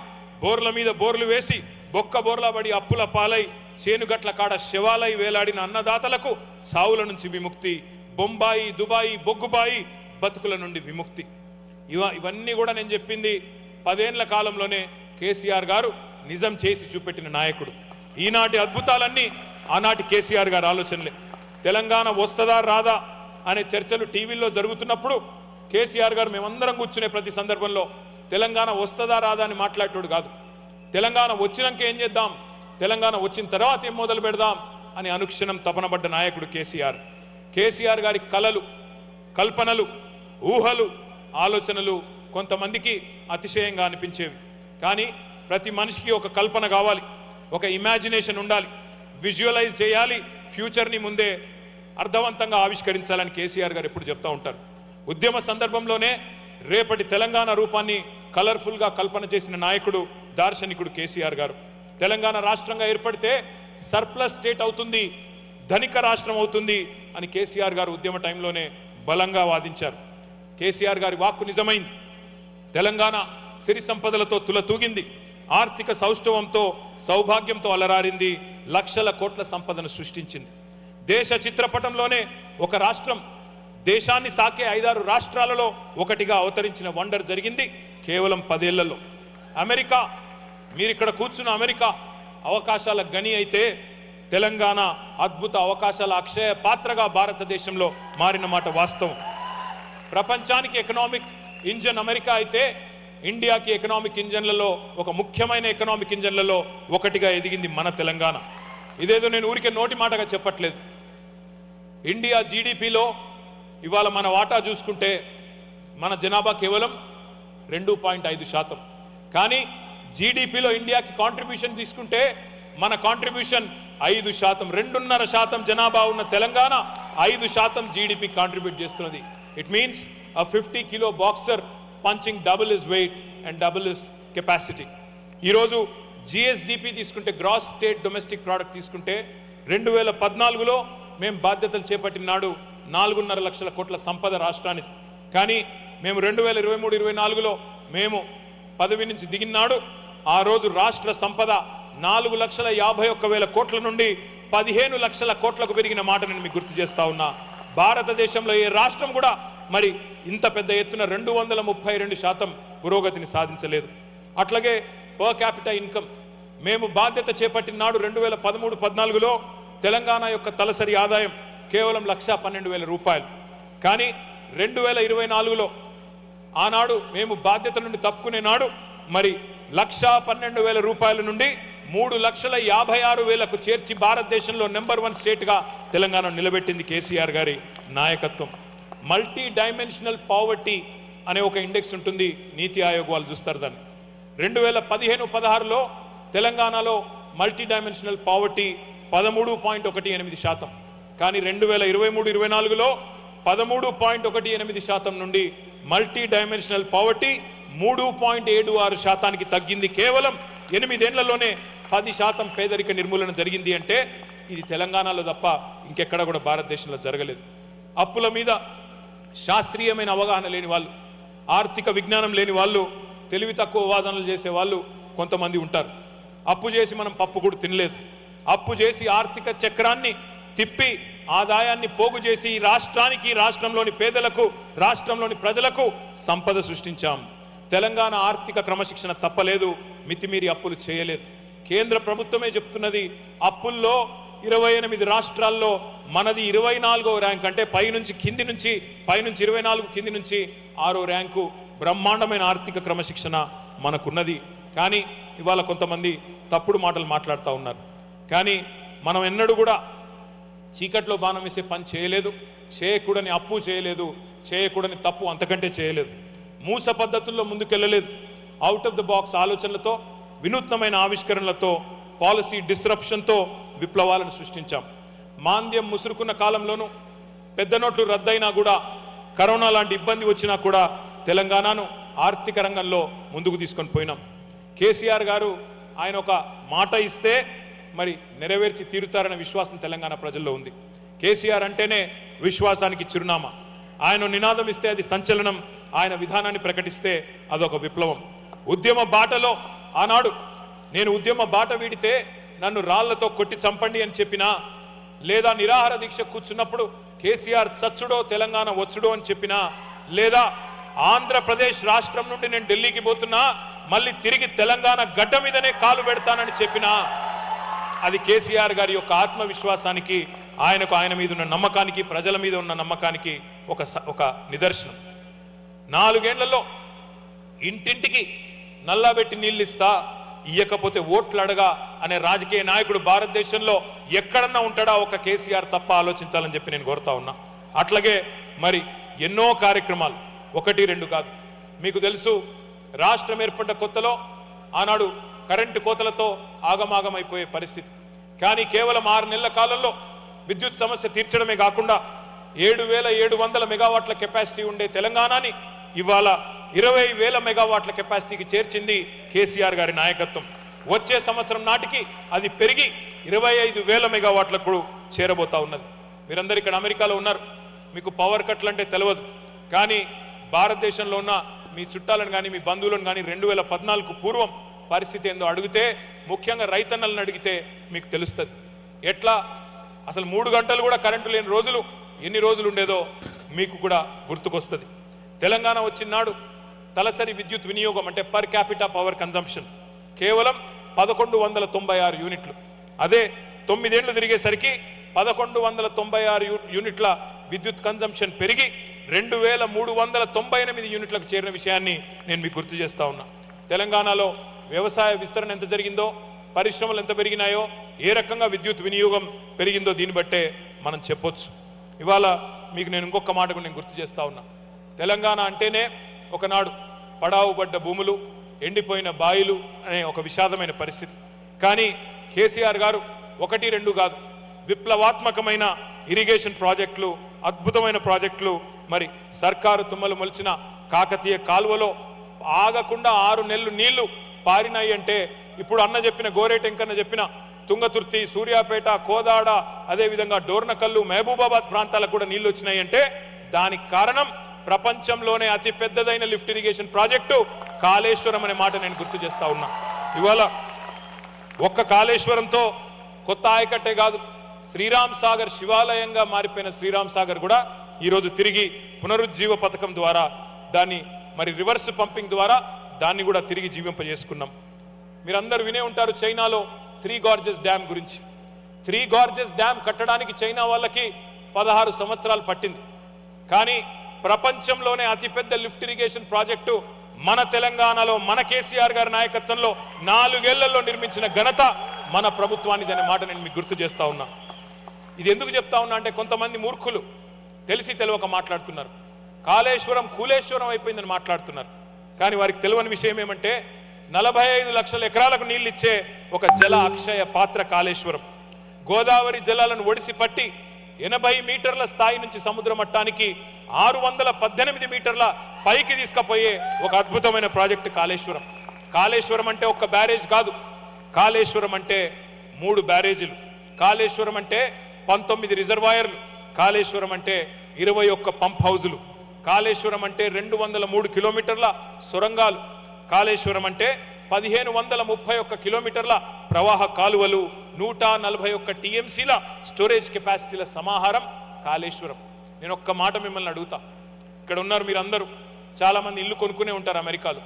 బోర్ల మీద బోర్లు వేసి బొక్క బోర్లాబడి అప్పుల పాలై చేనుగట్ల కాడ శవాలై వేలాడిన అన్నదాతలకు సావుల నుంచి విముక్తి, బొంబాయి దుబాయి బొగ్గుబాయి బతుకుల నుండి విముక్తి. ఇవన్నీ కూడా నేను చెప్పింది 10 ఏళ్ల కాలంలోనే కేసీఆర్ గారు నిజం చేసి చూపెట్టిన నాయకుడు. ఈనాటి అద్భుతాలన్నీ ఆనాటి కేసీఆర్ గారి ఆలోచనలే. తెలంగాణ వస్తుందా రాదా అనే చర్చలు టీవీల్లో జరుగుతున్నప్పుడు కేసీఆర్ గారు మేమందరం కూర్చునే ప్రతి సందర్భంలో తెలంగాణ వస్తుందా రాదా అని మాట్లాడేటోడు కాదు. తెలంగాణ వచ్చినాక ఏం చేద్దాం, తెలంగాణ వచ్చిన తర్వాత ఏం మొదలు పెడదాం అని అనుక్షణం తపనబడ్డ నాయకుడు కేసీఆర్. కేసీఆర్ గారి కలలు, కల్పనలు, ఊహలు, ఆలోచనలు కొంతమందికి అతిశయంగా అనిపించేవి. కానీ ప్రతి మనిషికి ఒక కల్పన కావాలి, ఒక ఇమాజినేషన్ ఉండాలి, విజువలైజ్ చేయాలి, ఫ్యూచర్ని ముందే అర్థవంతంగా ఆవిష్కరించాలని కేసీఆర్ గారు ఎప్పుడు చెప్తూ ఉంటారు. ఉద్యమ సందర్భంలోనే రేపటి తెలంగాణ రూపాన్ని కలర్ఫుల్గా కల్పన చేసిన నాయకుడు, దార్శనికుడు కేసీఆర్ గారు. తెలంగాణ రాష్ట్రంగా ఏర్పడితే సర్ప్లస్ స్టేట్ అవుతుంది, ధనిక రాష్ట్రం అవుతుంది అని కేసీఆర్ గారు ఉద్యమ టైంలోనే బలంగా వాదించారు. కేసీఆర్ గారి వాక్కు నిజమైంది. తెలంగాణ సిరి సంపదలతో తులతూగింది, ఆర్థిక సౌష్ఠవంతో సౌభాగ్యంతో అలరారింది, లక్షల కోట్ల సంపదను సృష్టించింది. దేశ చిత్రపటంలోనే ఒక రాష్ట్రం దేశాన్ని సాకే 5-6 రాష్ట్రాలలో ఒకటిగా అవతరించిన వండర్ జరిగింది కేవలం 10 ఏళ్లలో. అమెరికా, మీరిక్కడ కూర్చున్న అమెరికా అవకాశాల గని అయితే తెలంగాణ అద్భుత అవకాశాల అక్షయ పాత్రగా భారతదేశంలో మారిన మాట వాస్తవం. ప్రపంచానికి ఎకనామిక్ ఇంజన్ అమెరికా అయితే ఇండియాకి ఎకనామిక్ ఇంజన్లలో ఒక ముఖ్యమైన ఎకనామిక్ ఇంజన్లలో ఒకటిగా ఎదిగింది మన తెలంగాణ. ఇదేదో నేను ఊరికే నోటి మాటగా చెప్పట్లేదు. ఇండియా జీడిపిలో ఇవాళ మన వాటా చూసుకుంటే మన జనాభా కేవలం 2.5%. కానీ జీడిపిలో ఇండియాకి కాంట్రిబ్యూషన్ తీసుకుంటే మన కాంట్రిబ్యూషన్ 5%. 2.5% జనాభా ఉన్న తెలంగాణ 5% జీడిపి కాంట్రిబ్యూట్ చేస్తున్నది. It means a 50 kilo boxer punching double his weight and double his capacity. ఈరోజు జిఎస్డిపి తీసుకుంటే, గ్రాస్ స్టేట్ డొమెస్టిక్ ప్రోడక్ట్ తీసుకుంటే 2014లో మేము బాధ్యతలు చేపట్టిన నాడు 4.5 లక్షల కోట్ల సంపద రాష్ట్రానికి. కానీ మేము 2023-24లో మేము పదవి నుంచి దిగినాడు ఆ రోజు రాష్ట్ర సంపద 4,51,000 కోట్ల నుండి 15 లక్షల కోట్లకు పెరిగిన మాట నేను మీకు గుర్తు చేస్తా ఉన్నా. భారతదేశంలో ఏ రాష్ట్రం కూడా మరి ఇంత పెద్ద ఎత్తున 232% పురోగతిని సాధించలేదు. అట్లాగే పర్ క్యాపిటల్ ఇన్కమ్ మేము బాధ్యత చేపట్టిన నాడు 2013-14లో తెలంగాణ యొక్క తలసరి ఆదాయం కేవలం 1,12,000 రూపాయలు. కానీ 2024లో ఆనాడు మేము బాధ్యత నుండి తప్పుకునే నాడు మరి 1,12,000 రూపాయల నుండి 3,56,000కు చేర్చి భారతదేశంలో నెంబర్ 1 స్టేట్గా తెలంగాణ నిలబెట్టింది కేసీఆర్ గారి నాయకత్వం. మల్టీ డైమెన్షనల్ పావర్టీ అనే ఒక ఇండెక్స్ ఉంటుంది, నీతి ఆయోగ్ వాళ్ళు చూస్తారు దాన్ని. 2015-16లో తెలంగాణలో మల్టీ డైమెన్షనల్ పావర్టీ 13.18%. కానీ 2023-24లో 13.18% నుండి మల్టీ డైమెన్షనల్ పావర్టీ 3.76%కి తగ్గింది. కేవలం 8 ఏళ్లలోనే 10% పేదరిక నిర్మూలన జరిగింది. అంటే ఇది తెలంగాణలో తప్ప ఇంకెక్కడ కూడా భారతదేశంలో జరగలేదు. అప్పుల మీద శాస్త్రీయమైన అవగాహన లేని వాళ్ళు, ఆర్థిక విజ్ఞానం లేని వాళ్ళు, తెలివి తక్కువ వాదనలు చేసే వాళ్ళు కొంతమంది ఉంటారు. అప్పు చేసి మనం పప్పు కూడా తినలేదు. అప్పు చేసి ఆర్థిక చక్రాన్ని తిప్పి ఆదాయాన్ని పోగు చేసి ఈ రాష్ట్రానికి, రాష్ట్రంలోని పేదలకు, రాష్ట్రంలోని ప్రజలకు సంపద సృష్టించాం. తెలంగాణ ఆర్థిక క్రమశిక్షణ తప్పలేదు, మితిమీరి అప్పులు చేయలేదు. కేంద్ర ప్రభుత్వమే చెప్తున్నది అప్పుల్లో 28 రాష్ట్రాల్లో మనది 24వ ర్యాంక్. అంటే పైనుంచి 24 కింది నుంచి 6వ ర్యాంకు. బ్రహ్మాండమైన ఆర్థిక క్రమశిక్షణ మనకున్నది. కానీ ఇవాళ కొంతమంది తప్పుడు మాటలు మాట్లాడుతూ ఉన్నారు. కానీ మనం ఎన్నడూ కూడా చీకట్లో బాణం వేసే పని చేయలేదు, చేయకూడని అప్పు చేయలేదు, చేయకూడని తప్పు అంతకంటే చేయలేదు. మూస పద్ధతుల్లో ముందుకెళ్ళలేదు. అవుట్ ఆఫ్ ద బాక్స్ ఆలోచనలతో, వినూత్నమైన ఆవిష్కరణలతో, పాలసీ డిస్రప్షన్తో విప్లవాలను సృష్టించాం. మాంద్యం ముసురుకున్న కాలంలోనూ, పెద్ద నోట్లు రద్దయినా కూడా, కరోనా లాంటి ఇబ్బంది వచ్చినా కూడా తెలంగాణను ఆర్థిక రంగంలో ముందుకు తీసుకొని పోయినాం. కేసీఆర్ గారు ఆయన ఒక మాట ఇస్తే మరి నెరవేర్చి తీరుతారనే విశ్వాసం తెలంగాణ ప్రజల్లో ఉంది. కేసీఆర్ అంటేనే విశ్వాసానికి చిరునామా. ఆయన నినాదం ఇస్తే అది సంచలనం, ఆయన విధానాన్ని ప్రకటిస్తే అదొక విప్లవం. ఉద్యమ బాటలో ఆనాడు నేను ఉద్యమ బాట వీడితే నన్ను రాళ్లతో కొట్టి చంపండి అని చెప్పినా, లేదా నిరాహార దీక్ష కూర్చున్నప్పుడు కేసీఆర్ చచ్చుడో తెలంగాణ వచ్చుడో అని చెప్పినా, లేదా ఆంధ్రప్రదేశ్ రాష్ట్రం నుండి నేను ఢిల్లీకి పోతున్నా మళ్ళీ తిరిగి తెలంగాణ గడ్డ మీదనే కాలు పెడతానని చెప్పినా, అది కేసీఆర్ గారి యొక్క ఆత్మవిశ్వాసానికి, ఆయన మీద ఉన్న నమ్మకానికి, ప్రజల మీద ఉన్న నమ్మకానికి ఒక నిదర్శనం. 4 ఏళ్లలో ఇంటింటికి నల్లబెట్టి నీళ్ళు ఇస్తా, ఇయ్యకపోతే ఓట్లు అడగా అనే రాజకీయ నాయకుడు భారతదేశంలో ఎక్కడన్నా ఉంటాడా? ఒక కేసీఆర్ తప్ప ఆలోచించాలని చెప్పి నేను కోరుతా ఉన్నా. అట్లాగే మరి ఎన్నో కార్యక్రమాలు, 1, 2 కాదు. మీకు తెలుసు, రాష్ట్రం ఏర్పడ్డ కొత్తలో ఆనాడు కరెంటు కోతలతో ఆగమాగమైపోయే పరిస్థితి. కానీ కేవలం 6 నెలల కాలంలో విద్యుత్ సమస్య తీర్చడమే కాకుండా 7,700 మెగావాట్ల కెపాసిటీ ఉండే తెలంగాణని ఇవాళ 20,000 మెగావాట్ల కెపాసిటీకి చేర్చింది కేసీఆర్ గారి నాయకత్వం. వచ్చే సంవత్సరం నాటికి అది పెరిగి 25,000 మెగావాట్లకు చేరబోతా ఉన్నది. మీరందరూ ఇక్కడ అమెరికాలో ఉన్నారు, మీకు పవర్ కట్లు అంటే తెలియదు. కానీ భారతదేశంలో ఉన్న మీ చుట్టాలను కానీ మీ బంధువులను కానీ 2014 పూర్వం పరిస్థితి ఏందో అడిగితే, ముఖ్యంగా రైతన్నలను అడిగితే మీకు తెలుస్తుంది. ఎట్లా అసలు 3 గంటలు కూడా కరెంటు లేని రోజులు ఎన్ని రోజులు ఉండేదో మీకు కూడా గుర్తుకొస్తుంది. తెలంగాణ వచ్చినాడు తలసరి విద్యుత్ వినియోగం అంటే పర్ క్యాపిటా పవర్ కన్జంప్షన్ కేవలం 1196 యూనిట్లు. అదే 9 ఏళ్లు తిరిగేసరికి 1196 యూనిట్ల విద్యుత్ కన్జంప్షన్ పెరిగి 2,398 యూనిట్లకు చేరిన విషయాన్ని నేను మీకు గుర్తు చేస్తా ఉన్నా. తెలంగాణలో వ్యవసాయ విస్తరణ ఎంత జరిగిందో, పరిశ్రమలు ఎంత పెరిగినాయో, ఏ రకంగా విద్యుత్ వినియోగం పెరిగిందో దీన్ని బట్టే మనం చెప్పొచ్చు. ఇవాళ మీకు నేను ఇంకొక మాట కూడా నేను గుర్తు చేస్తా ఉన్నా. తెలంగాణ అంటేనే ఒకనాడు పడావుబడ్డ భూములు, ఎండిపోయిన బాయిలు అనే ఒక విషాదమైన పరిస్థితి. కానీ కేసీఆర్ గారు 1, 2 కాదు, విప్లవాత్మకమైన ఇరిగేషన్ ప్రాజెక్టులు, అద్భుతమైన ప్రాజెక్టులు. మరి సర్కారు తుమ్మలు మొలిచిన కాకతీయ కాలువలో ఆగకుండా 6 నెలలు నీళ్లు పారినాయి అంటే, ఇప్పుడు అన్న చెప్పిన గోరేటెంకన్న చెప్పిన తుంగతుర్తి, సూర్యాపేట, కోదాడ, అదేవిధంగా డోర్నకల్లు, మహబూబాబాద్ ప్రాంతాలకు కూడా నీళ్లు వచ్చినాయి అంటే దానికి కారణం ప్రపంచంలోనే అతి పెద్దదైన లిఫ్ట్ ఇరిగేషన్ ప్రాజెక్టు కాళేశ్వరం అనే మాట నేను గుర్తు చేస్తా ఉన్నా. ఇవాళ ఒక్క కాళేశ్వరంతో కొత్త ఆయకట్టే కాదు, శ్రీరామ్ సాగర్ శివాలయంగా మారిపోయిన శ్రీరామ్ సాగర్ కూడా ఈరోజు తిరిగి పునరుజ్జీవ పథకం ద్వారా దాన్ని మరి రివర్స్ పంపింగ్ ద్వారా దాన్ని కూడా తిరిగి జీవింపజేసుకున్నాం. మీరందరూ వినే ఉంటారు చైనాలో 3 గార్జెస్ డ్యామ్ గురించి. 3 గార్జెస్ డ్యామ్ కట్టడానికి చైనా వాళ్ళకి 16 సంవత్సరాలు పట్టింది. కానీ ప్రపంచంలోనే అతిపెద్ద లిఫ్ట్ ఇరిగేషన్ ప్రాజెక్టు మన తెలంగాణలో మన కేసీఆర్ గారి నాయకత్వంలో 4 ఏళ్లలో నిర్మించిన ఘనత మన ప్రభుత్వానికి అనే మాట నేను మీకు గుర్తు చేస్తా ఉన్నా. ఇది ఎందుకు చెప్తా ఉన్నా అంటే, కొంతమంది మూర్ఖులు తెలిసి తెలియక మాట్లాడుతున్నారు. కాళేశ్వరం కూలేశ్వరం అయిపోయిందని మాట్లాడుతున్నారు. కానీ వారికి తెలియని విషయం ఏమంటే, 45 లక్షల ఎకరాలకు నీళ్ళు ఇచ్చే ఒక జల అక్షయ పాత్ర కాళేశ్వరం. గోదావరి జలాలను ఒడిసి పట్టి 80 మీటర్ల స్థాయి నుంచి సముద్ర మట్టానికి 618 మీటర్ల పైకి తీసుకుపోయే ఒక అద్భుతమైన ప్రాజెక్టు కాళేశ్వరం. కాళేశ్వరం అంటే ఒక్క బ్యారేజ్ కాదు, కాళేశ్వరం అంటే 3 బ్యారేజీలు, కాళేశ్వరం అంటే 19 రిజర్వాయర్లు, కాళేశ్వరం అంటే 21 పంప్ హౌజులు, కాళేశ్వరం అంటే 203 కిలోమీటర్ల సొరంగాలు, కాళేశ్వరం అంటే 1531 కిలోమీటర్ల ప్రవాహ కాలువలు, 141 టీఎంసీల స్టోరేజ్ కెపాసిటీల సమాహారం కాళేశ్వరం. నేను ఒక్క మాట మిమ్మల్ని అడుగుతా, ఇక్కడ ఉన్నారు మీరందరూ, చాలామంది ఇల్లు కొనుక్కునే ఉంటారు అమెరికాలో.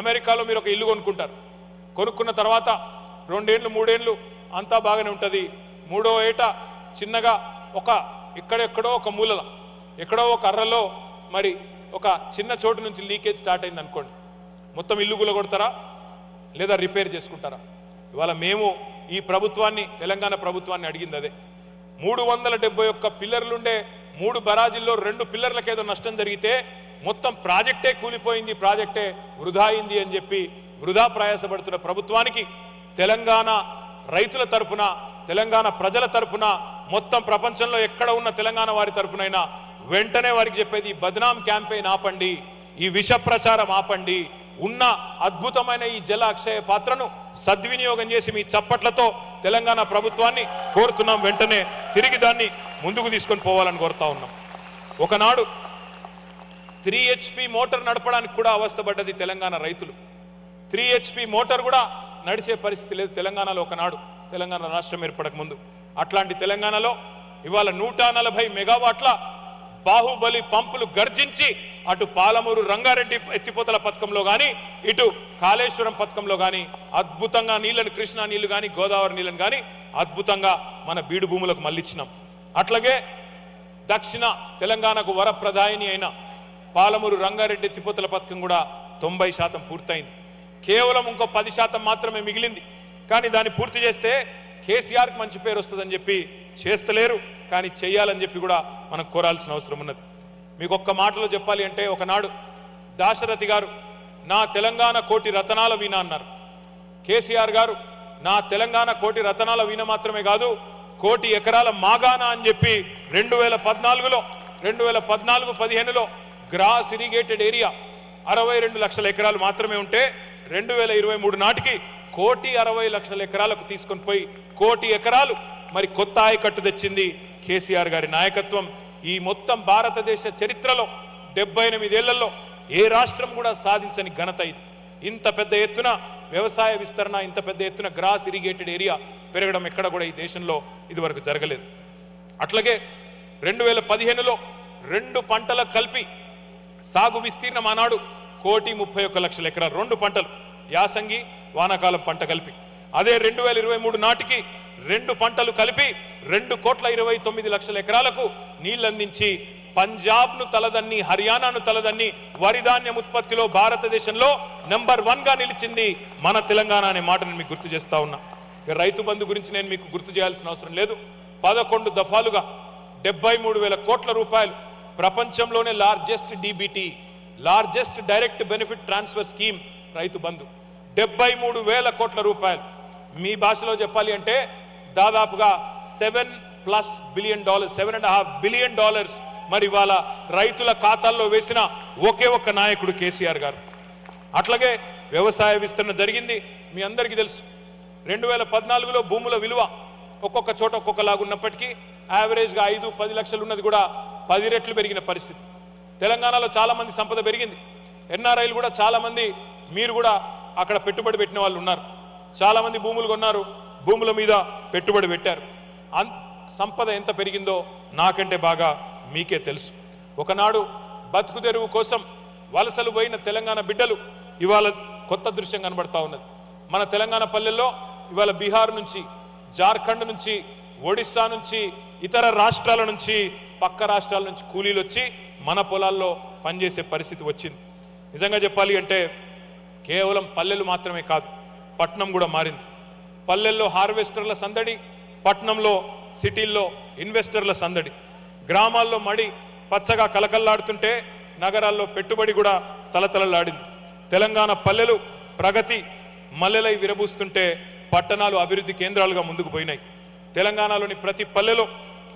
అమెరికాలో మీరు ఒక ఇల్లు కొనుక్కుంటారు, కొనుక్కున్న తర్వాత 2 ఏళ్ళు 3 ఏళ్ళు అంతా బాగానే ఉంటుంది. 3వ ఏట చిన్నగా ఎక్కడెక్కడో ఒక మూలల, ఎక్కడో ఒక అర్రలో మరి ఒక చిన్న చోటు నుంచి లీకేజ్ స్టార్ట్ అయింది అనుకోండి, మొత్తం ఇల్లు గులగొడతారా లేదా రిపేర్ చేసుకుంటారా? ఇవాళ మేము ఈ ప్రభుత్వాన్ని, తెలంగాణ ప్రభుత్వాన్ని అడిగింది అదే. 371 పిల్లర్లుండే 3 బరాజుల్లో 2 పిల్లర్లకు ఏదో నష్టం జరిగితే మొత్తం ప్రాజెక్టే కూలిపోయింది, ప్రాజెక్టే వృధా అయింది అని చెప్పి వృధా ప్రయాసపడుతున్న ప్రభుత్వానికి తెలంగాణ రైతుల తరపున, తెలంగాణ ప్రజల తరపున, మొత్తం ప్రపంచంలో ఎక్కడ ఉన్న తెలంగాణ వారి తరపునైనా వెంటనే వారికి చెప్పేది, బద్నాం క్యాంపెయిన్ ఆపండి, ఈ విష ప్రచారం ఆపండి, ఉన్న అద్భుతమైన ఈ జల అక్షయ పాత్రను సద్వినియోగం చేసి మీ చప్పట్లతో తెలంగాణ ప్రభుత్వాన్ని కోరుతున్నాం, వెంటనే తిరిగి దాన్ని ముందుకు తీసుకొని పోవాలని కోరుతా ఉన్నాం. ఒకనాడు 3 HP మోటార్ నడపడానికి కూడా అవస్థపడ్డది తెలంగాణ రైతులు. 3 HP మోటార్ కూడా నడిచే పరిస్థితి లేదు తెలంగాణలో ఒకనాడు, తెలంగాణ రాష్ట్రం ఏర్పడక ముందు. అట్లాంటి తెలంగాణలో ఇవాళ 140 మెగావాట్ల బాహుబలి పంపులు గర్జించి అటు పాలమూరు రంగారెడ్డి ఎత్తిపోతల పథకంలో కానీ ఇటు కాళేశ్వరం పథకంలో కానీ అద్భుతంగా నీళ్లను, కృష్ణా నీళ్లు కానీ గోదావరి నీళ్లను కానీ అద్భుతంగా మన బీడు భూములకు మళ్ళించినాం. అట్లాగే దక్షిణ తెలంగాణకు వరప్రదాయిని అయిన పాలమూరు రంగారెడ్డి ఎత్తిపోతల పథకం కూడా 90% పూర్తయింది. కేవలం ఇంకో 10% మాత్రమే మిగిలింది. కానీ దాన్ని పూర్తి చేస్తే కేసీఆర్కి మంచి పేరు వస్తుందని చెప్పి చేస్తలేరు, కానీ చెయ్యాలని చెప్పి కూడా మనం కోరాల్సిన అవసరం ఉన్నది. మీకు ఒక్క మాటలో చెప్పాలి అంటే, ఒకనాడు దాశరథి గారు నా తెలంగాణ కోటి రతనాల వీణ అన్నారు. కేసీఆర్ గారు నా తెలంగాణ కోటి రతనాల వీణ మాత్రమే కాదు, కోటి ఎకరాల మాగాణ అని చెప్పి 2014-15లో గ్రాస్ ఇరిగేటెడ్ ఏరియా 62 లక్షల ఎకరాలు మాత్రమే ఉంటే 2023 నాటికి 1,60,00,000 ఎకరాలకు తీసుకొని పోయి 1,00,00,000 ఎకరాలు మరి కొత్త ఆయకట్టు తెచ్చింది కేసీఆర్ గారి నాయకత్వం. ఈ మొత్తం భారతదేశ చరిత్రలో 78 ఏళ్లలో ఏ రాష్ట్రం కూడా సాధించని ఘనత ఇది. ఇంత పెద్ద ఎత్తున వ్యవసాయ విస్తరణ, ఇంత పెద్ద ఎత్తున గ్రాస్ ఇరిగేటెడ్ ఏరియా పెరగడం ఎక్కడ కూడా ఈ దేశంలో ఇదివరకు జరగలేదు. అట్లాగే 2015లో 2 పంటల కలిపి సాగు విస్తీర్ణం ఆనాడు 1,31,00,000 ఎకరాలు, 2 పంటలు, యాసంగి వానాకాలం పంట కలిపి. అదే 2023 నాటికి 2 పంటలు కలిపి 2,29,00,000 ఎకరాలకు నీళ్లందించి పంజాబ్ను తలదన్ని, హర్యానాను తలదన్ని వరి ధాన్యం ఉత్పత్తిలో భారతదేశంలో నెంబర్ 1గా నిలిచింది మన తెలంగాణ అనే మాటను మీకు గుర్తు చేస్తా ఉన్నా. రైతు బంధు గురించి నేను మీకు గుర్తు చేయాల్సిన అవసరం లేదు. 11 దఫాలుగా 73,000 కోట్ల రూపాయలు, ప్రపంచంలోనే largest DBT, largest direct benefit transfer scheme Rythu Bandhu, 73,000 కోట్ల రూపాయలు. మీ భాషలో చెప్పాలి అంటే దాదాపుగా $7+ బిలియన్, $7.5 బిలియన్ మరి ఇవాళ రైతుల ఖాతాల్లో వేసిన ఒకే ఒక్క నాయకుడు కేసీఆర్ గారు. అట్లాగే వ్యవసాయ విస్తరణ జరిగింది. మీ అందరికీ తెలుసు, 2014లో భూముల విలువ ఒక్కొక్క చోట ఒక్కొక్కలాగా ఉన్నప్పటికీ యావరేజ్గా 5-10 లక్షలు ఉన్నది కూడా 10 రెట్లు పెరిగిన పరిస్థితి. తెలంగాణలో చాలా మంది సంపద పెరిగింది. NRIలు కూడా చాలా మంది, మీరు కూడా అక్కడ పెట్టుబడి పెట్టిన వాళ్ళు ఉన్నారు. చాలా మంది భూములు కొన్నారు, భూముల మీద పెట్టుబడి పెట్టారు. సంపద ఎంత పెరిగిందో నాకంటే బాగా మీకే తెలుసు. ఒకనాడు బతుకు తెరువు కోసం వలసలు పోయిన తెలంగాణ బిడ్డలు ఇవాళ కొత్త దృశ్యం కనబడతా ఉన్నది. మన తెలంగాణ పల్లెల్లో ఇవాళ బీహార్ నుంచి, జార్ఖండ్ నుంచి, ఒడిస్సా నుంచి, ఇతర రాష్ట్రాల నుంచి, పక్క రాష్ట్రాల నుంచి కూలీలు వచ్చి మన పొలాల్లో పనిచేసే పరిస్థితి వచ్చింది. నిజంగా చెప్పాలి అంటే కేవలం పల్లెలు మాత్రమే కాదు, పట్నం కూడా మారింది. పల్లెల్లో హార్వెస్టర్ల సందడి, పట్నంలో సిటీల్లో ఇన్వెస్టర్ల సందడి. గ్రామాల్లో మడి పచ్చగా కలకల్లాడుతుంటే నగరాల్లో పెట్టుబడి కూడా తలతలలాడింది. తెలంగాణ పల్లెలు ప్రగతి మల్లెలై విరబూస్తుంటే పట్టణాలు అభివృద్ధి కేంద్రాలుగా ముందుకు పోయినాయి. తెలంగాణలోని ప్రతి పల్లెలో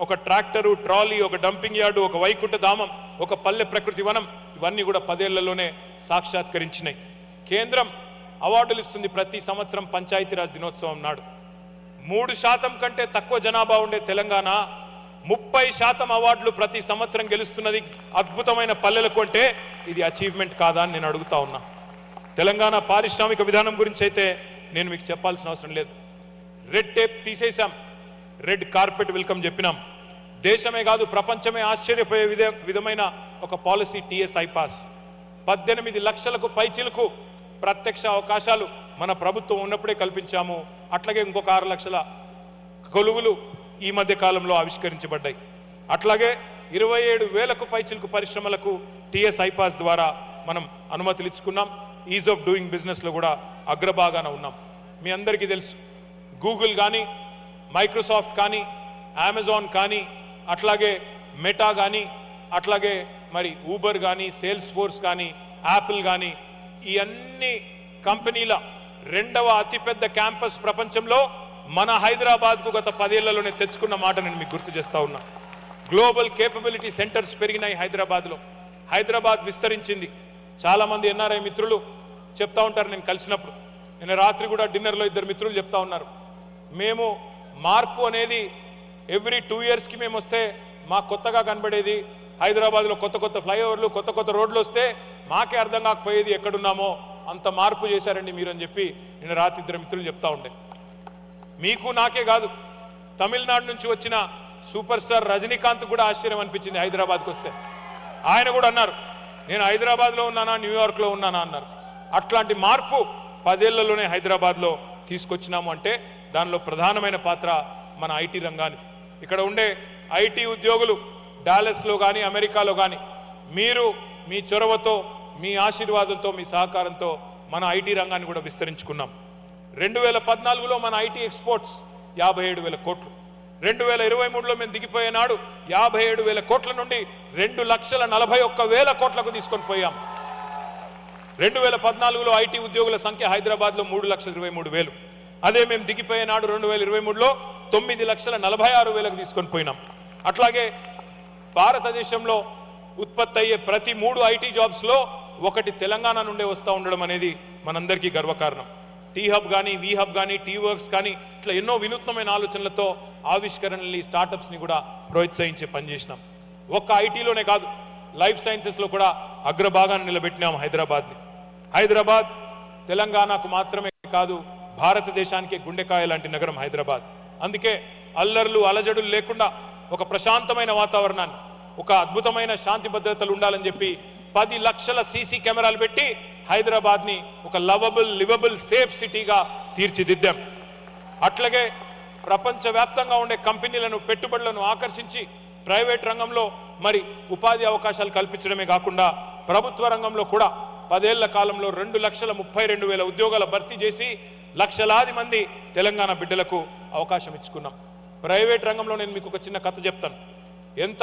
ఒక ట్రాక్టరు, ట్రాలీ, ఒక డంపింగ్ యార్డు, ఒక వైకుంఠ ధామం, ఒక పల్లె ప్రకృతి వనం, ఇవన్నీ కూడా 10 ఏళ్లలోనే సాక్షాత్కరించినాయి. కేంద్రం అవార్డులు ఇస్తుంది ప్రతి సంవత్సరం పంచాయతీరాజ్ దినోత్సవం నాడు. 3% కంటే తక్కువ జనాభా ఉండే తెలంగాణ 30% అవార్డులు ప్రతి సంవత్సరం గెలుస్తున్నది అద్భుతమైన పల్లెలకు అంటే ఇది అచీవ్మెంట్ కాదా అని నేను అడుగుతా ఉన్నా. తెలంగాణ పారిశ్రామిక విధానం గురించి అయితే నేను మీకు చెప్పాల్సిన అవసరం లేదు. రెడ్ టేప్ తీసేశాం, రెడ్ కార్పెట్ వెల్కమ్ చెప్పినాం. దేశమే కాదు ప్రపంచమే ఆశ్చర్యపోయే విధమైన ఒక పాలసీ TS ఐపాస్. 18 లక్షలకు పైచిలకు ప్రత్యక్ష అవకాశాలు మన ప్రభుత్వం ఉన్నప్పుడే కల్పించాము. అట్లాగే ఇంకొక 6 లక్షల కొలువులు ఈ మధ్య కాలంలో ఆవిష్కరించబడ్డాయి. అట్లాగే 27,000కు పైచిలకు పరిశ్రమలకు TS ఐపాస్ ద్వారా మనం అనుమతులు ఇచ్చుకున్నాం. ఈజ్ ఆఫ్ డూయింగ్ బిజినెస్లో కూడా అగ్రభాగాన ఉన్నాం. మీ అందరికీ తెలుసు, గూగుల్ కానీ, మైక్రోసాఫ్ట్ కానీ, అమెజాన్ కానీ, అట్లాగే మెటా కానీ, అట్లాగే మరి ఊబర్ కానీ, సేల్స్ ఫోర్స్ కానీ, యాపిల్ కానీ, ఈ అన్ని కంపెనీల 2వ అతిపెద్ద క్యాంపస్ ప్రపంచంలో మన హైదరాబాద్కు గత 10 ఏళ్లలోనే తెచ్చుకున్న మాట నేను మీకు గుర్తు చేస్తా ఉన్నా. గ్లోబల్ కేపబిలిటీ సెంటర్స్ పెరిగినాయి హైదరాబాద్లో. హైదరాబాద్ విస్తరించింది. చాలామంది NRI మిత్రులు చెప్తా ఉంటారు నేను కలిసినప్పుడు. నిన్న రాత్రి కూడా డిన్నర్లో 2 మిత్రులు చెప్తా ఉన్నారు, మేము మార్పు అనేది ఎవ్రీ 2 ఇయర్స్కి మేము వస్తే మాకు కొత్తగా కనబడేది. హైదరాబాద్లో కొత్త కొత్త ఫ్లైఓవర్లు, కొత్త కొత్త రోడ్లు వస్తే మాకే అర్థం కాకపోయేది ఎక్కడున్నామో. అంత మార్పు చేశారండి మీరు అని చెప్పి నిన్న రాత్రి ఇద్దరు మిత్రులు చెప్తా ఉండే. మీకు నాకే కాదు, తమిళనాడు నుంచి వచ్చిన సూపర్ స్టార్ రజనీకాంత్ కూడా ఆశ్చర్యం అనిపించింది హైదరాబాద్కి వస్తే. ఆయన కూడా అన్నారు, నేను హైదరాబాద్లో ఉన్నానా న్యూయార్క్లో ఉన్నానా అన్నారు. అట్లాంటి మార్పు 10 ఏళ్లలోనే హైదరాబాద్లో తీసుకొచ్చినాము అంటే దానిలో ప్రధానమైన పాత్ర మన ఐటీ రంగానికి. ఇక్కడ ఉండే ఐటీ ఉద్యోగులు డాలస్లో కానీ అమెరికాలో కానీ మీరు మీ చొరవతో, మీ ఆశీర్వాదంతో, మీ సహకారంతో మన ఐటీ రంగాన్ని కూడా విస్తరించుకున్నాం. 2014లో మన ఐటీ ఎక్స్పోర్ట్స్ 57,000 కోట్లు. 2023లో మేము దిగిపోయే నాడు 57,000 కోట్ల నుండి 2,41,000 కోట్లకు తీసుకొని పోయాం. 2014లో ఐటీ ఉద్యోగుల సంఖ్య హైదరాబాద్లో 3,23,000. అదే మేము దిగిపోయే నాడు 2023లో 9,46,000 తీసుకొని పోయినాం. అట్లాగే భారతదేశంలో ఉత్పత్తి అయ్యే ప్రతి 3 ఐటీ జాబ్స్లో ఒకటి తెలంగాణ నుండే వస్తూ ఉండడం అనేది మనందరికీ గర్వకారణం. టీ హబ్ కానీ, వి హబ్ కానీ, టీ వర్క్స్ కానీ ఇట్లా ఎన్నో వినూత్నమైన ఆలోచనలతో ఆవిష్కరణల్ని, స్టార్టప్స్ని కూడా ప్రోత్సహించే పనిచేసినాం. ఒక్క ఐటీలోనే కాదు, లైఫ్ సైన్సెస్లో కూడా అగ్రభాగాన్ని నిలబెట్టినాం హైదరాబాద్ని. హైదరాబాద్ తెలంగాణకు మాత్రమే కాదు, భారతదేశానికే గుండెకాయ లాంటి నగరం హైదరాబాద్. అందుకే అల్లర్లు అలజడులు లేకుండా ఒక ప్రశాంతమైన వాతావరణాన్ని, ఒక అద్భుతమైన శాంతి భద్రతలు ఉండాలని చెప్పి 10 లక్షల సీసీ కెమెరాలు పెట్టి హైదరాబాద్ని ఒక లవబుల్, లివబుల్, సేఫ్ సిటీగా తీర్చిదిద్దాం. అట్లాగే ప్రపంచవ్యాప్తంగా ఉండే కంపెనీలను, పెట్టుబడులను ఆకర్షించి ప్రైవేట్ రంగంలో మరి ఉపాధి అవకాశాలు కల్పించడమే కాకుండా ప్రభుత్వ రంగంలో కూడా 10 ఏళ్ల కాలంలో 2,32,000 ఉద్యోగాల భర్తీ చేసి లక్షలాది మంది తెలంగాణ బిడ్డలకు అవకాశం ఇచ్చుకున్నాం. ప్రైవేట్ రంగంలో నేను మీకు ఒక చిన్న కథ చెప్తాను. ఎంత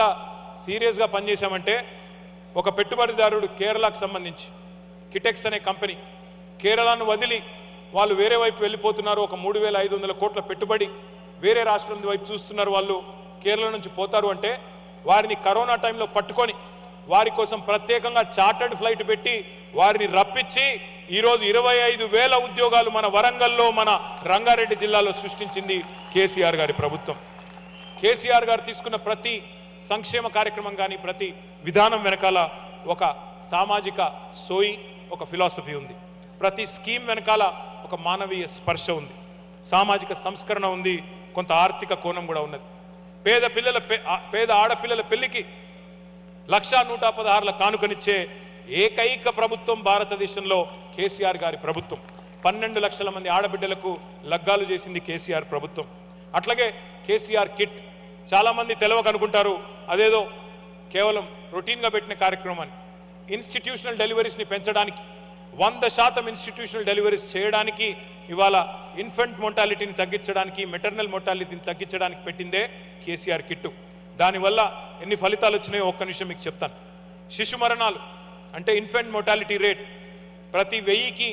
సీరియస్గా పనిచేశామంటే, ఒక పెట్టుబడిదారుడు కేరళకు సంబంధించి కిటెక్స్ అనే కంపెనీ కేరళను వదిలి వాళ్ళు వేరే వైపు వెళ్ళిపోతున్నారు. ఒక 3,500 కోట్ల పెట్టుబడి వేరే రాష్ట్రం వైపు చూస్తున్నారు. వాళ్ళు కేరళ నుంచి పోతారు అంటే వారిని కరోనా టైంలో పట్టుకొని వారి కోసం ప్రత్యేకంగా చార్టర్డ్ ఫ్లైట్ పెట్టి వారిని రప్పించి ఈరోజు 25,000 ఉద్యోగాలు మన వరంగల్లో, మన రంగారెడ్డి జిల్లాలో సృష్టించింది కేసీఆర్ గారి ప్రభుత్వం. కేసీఆర్ గారు తీసుకున్న ప్రతి సంక్షేమ కార్యక్రమం కానీ, ప్రతి విధానం వెనకాల ఒక సామాజిక సోయి, ఒక ఫిలాసఫీ ఉంది. ప్రతి స్కీమ్ వెనకాల ఒక మానవీయ స్పర్శ ఉంది, సామాజిక సంస్కరణ ఉంది, కొంత ఆర్థిక కోణం కూడా ఉన్నది. పేద ఆడపిల్లల పెళ్లికి 1,116 కానుకనిచ్చే ఏకైక ప్రభుత్వం భారతదేశంలో కేసీఆర్ గారి ప్రభుత్వం. 12 లక్షల మంది ఆడబిడ్డలకు లగ్గాలు చేసింది కేసీఆర్ ప్రభుత్వం. అట్లాగే కేసీఆర్ కిట్, చాలామంది తెలవకనుకుంటారు అదేదో కేవలం రొటీన్గా పెట్టిన కార్యక్రమాన్ని. ఇన్స్టిట్యూషనల్ డెలివరీస్ని పెంచడానికి, 100% ఇన్స్టిట్యూషనల్ డెలివరీస్ చేయడానికి, ఇవాళ ఇన్ఫెంట్ మోర్టాలిటీని తగ్గించడానికి, మెటర్నల్ మోర్టాలిటీని తగ్గించడానికి పెట్టిందే కేసీఆర్ కిట్టు. దానివల్ల ఎన్ని ఫలితాలు వచ్చినాయో ఒక్క నిమిషం మీకు చెప్తాను. శిశు మరణాలు అంటే ఇన్ఫెంట్ మోర్టాలిటీ రేట్ ప్రతి 1000కి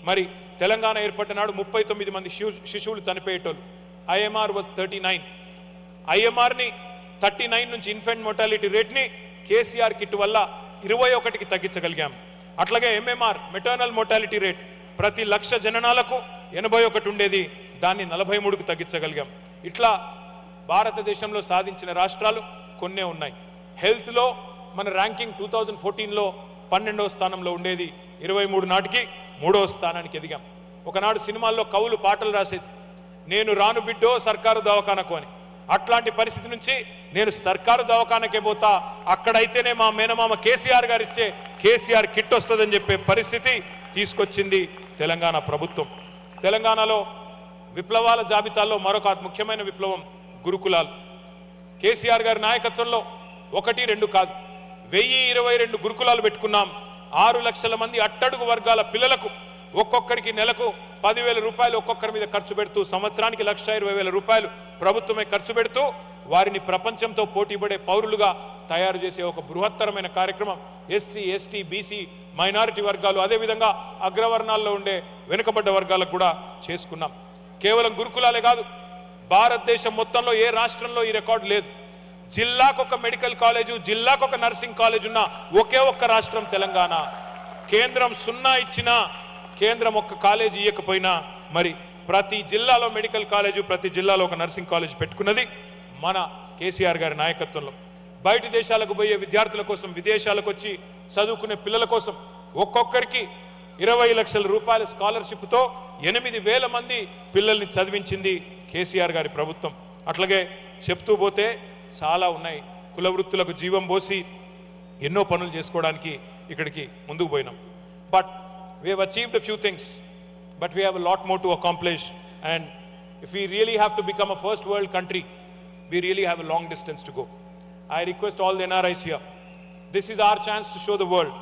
మరి తెలంగాణ ఏర్పడిన నాడు 39 మంది శిశువులు చనిపోయేటోళ్ళు. IMR was 39. ఐఎంఆర్ని 39 నుంచి ఇన్ఫెంట్ మోర్టాలిటీ రేట్ని కేసీఆర్ కిట్ వల్ల 21కి తగ్గించగలిగాం. అట్లాగే ఎంఎంఆర్ మెటర్నల్ మోర్టాలిటీ రేట్ ప్రతి 1,00,000 జననాలకు 81 ఉండేది, దాన్ని 43కు తగ్గించగలిగాం. ఇట్లా భారతదేశంలో సాధించిన రాష్ట్రాలు కొన్నే ఉన్నాయి. హెల్త్లో మన ర్యాంకింగ్ 2014లో 12వ స్థానంలో ఉండేది, 23 నాటికి 3వ స్థానానికి ఎదిగాం. ఒకనాడు సినిమాల్లో కవులు పాటలు రాసేది, నేను రాను బిడ్డో సర్కారు దవాఖానకు అని. అట్లాంటి పరిస్థితి నుంచి నేను సర్కారు దవాఖానకే పోతా, అక్కడైతేనే మా మేనమామ కేసీఆర్ గారు ఇచ్చే కేసీఆర్ కిట్ వస్తుందని చెప్పే పరిస్థితి తీసుకొచ్చింది తెలంగాణ ప్రభుత్వం. తెలంగాణలో విప్లవాల జాబితాలో మరొక ముఖ్యమైన విప్లవం గురుకులాలు. కేసీఆర్ గారి నాయకత్వంలో 1, 2 కాదు, 1022 గురుకులాలు పెట్టుకున్నాం. 6 లక్షల మంది అట్టడుగు వర్గాల పిల్లలకు ఒక్కొక్కరికి నెలకు 10,000 రూపాయలు ఒక్కొక్కరి మీద ఖర్చు పెడుతూ, సంవత్సరానికి 1,20,000 రూపాయలు ప్రభుత్వమే ఖర్చు పెడుతూ వారిని ప్రపంచంతో పోటీపడే పౌరులుగా తయారు చేసే ఒక బృహత్తరమైన కార్యక్రమం ఎస్సీ, ఎస్టీ, బీసీ, మైనారిటీ వర్గాలు, అదేవిధంగా అగ్రవర్ణాల్లో ఉండే వెనుకబడ్డ వర్గాలకు కూడా చేసుకున్నాం. కేవలం గురుకులాలే కాదు, భారతదేశం మొత్తంలో ఏ రాష్ట్రంలో ఈ రికార్డు లేదు. జిల్లాకు ఒక మెడికల్ కాలేజు, జిల్లాకు ఒక నర్సింగ్ కాలేజ్ ఉన్న ఒకే ఒక్క రాష్ట్రం తెలంగాణ. కేంద్రం 0 ఇచ్చినా, కేంద్రం ఒక్క కాలేజీ ఇవ్వకపోయినా మరి ప్రతి జిల్లాలో మెడికల్ కాలేజు, ప్రతి జిల్లాలో ఒక నర్సింగ్ కాలేజ్ పెట్టుకున్నది మన కేసీఆర్ గారి నాయకత్వంలో. బయటి దేశాలకు పోయే విద్యార్థుల కోసం, విదేశాలకు వచ్చి చదువుకునే పిల్లల కోసం ఒక్కొక్కరికి 20 లక్షల రూపాయల స్కాలర్షిప్తో 8,000 మంది పిల్లల్ని చదివించింది కేసీఆర్ గారి ప్రభుత్వం. అట్లాగే చెప్తూ పోతే చాలా ఉన్నాయి. కుల వృత్తులకు జీవం పోసి ఎన్నో పనులు చేసుకోవడానికి ఇక్కడికి ముందుకు పోయినాం. But we have achieved few things, but we have a lot more to accomplish. And if we really have to become a first world country, we really have a long distance to go. I request all the NRIs here, this is our chance to show the world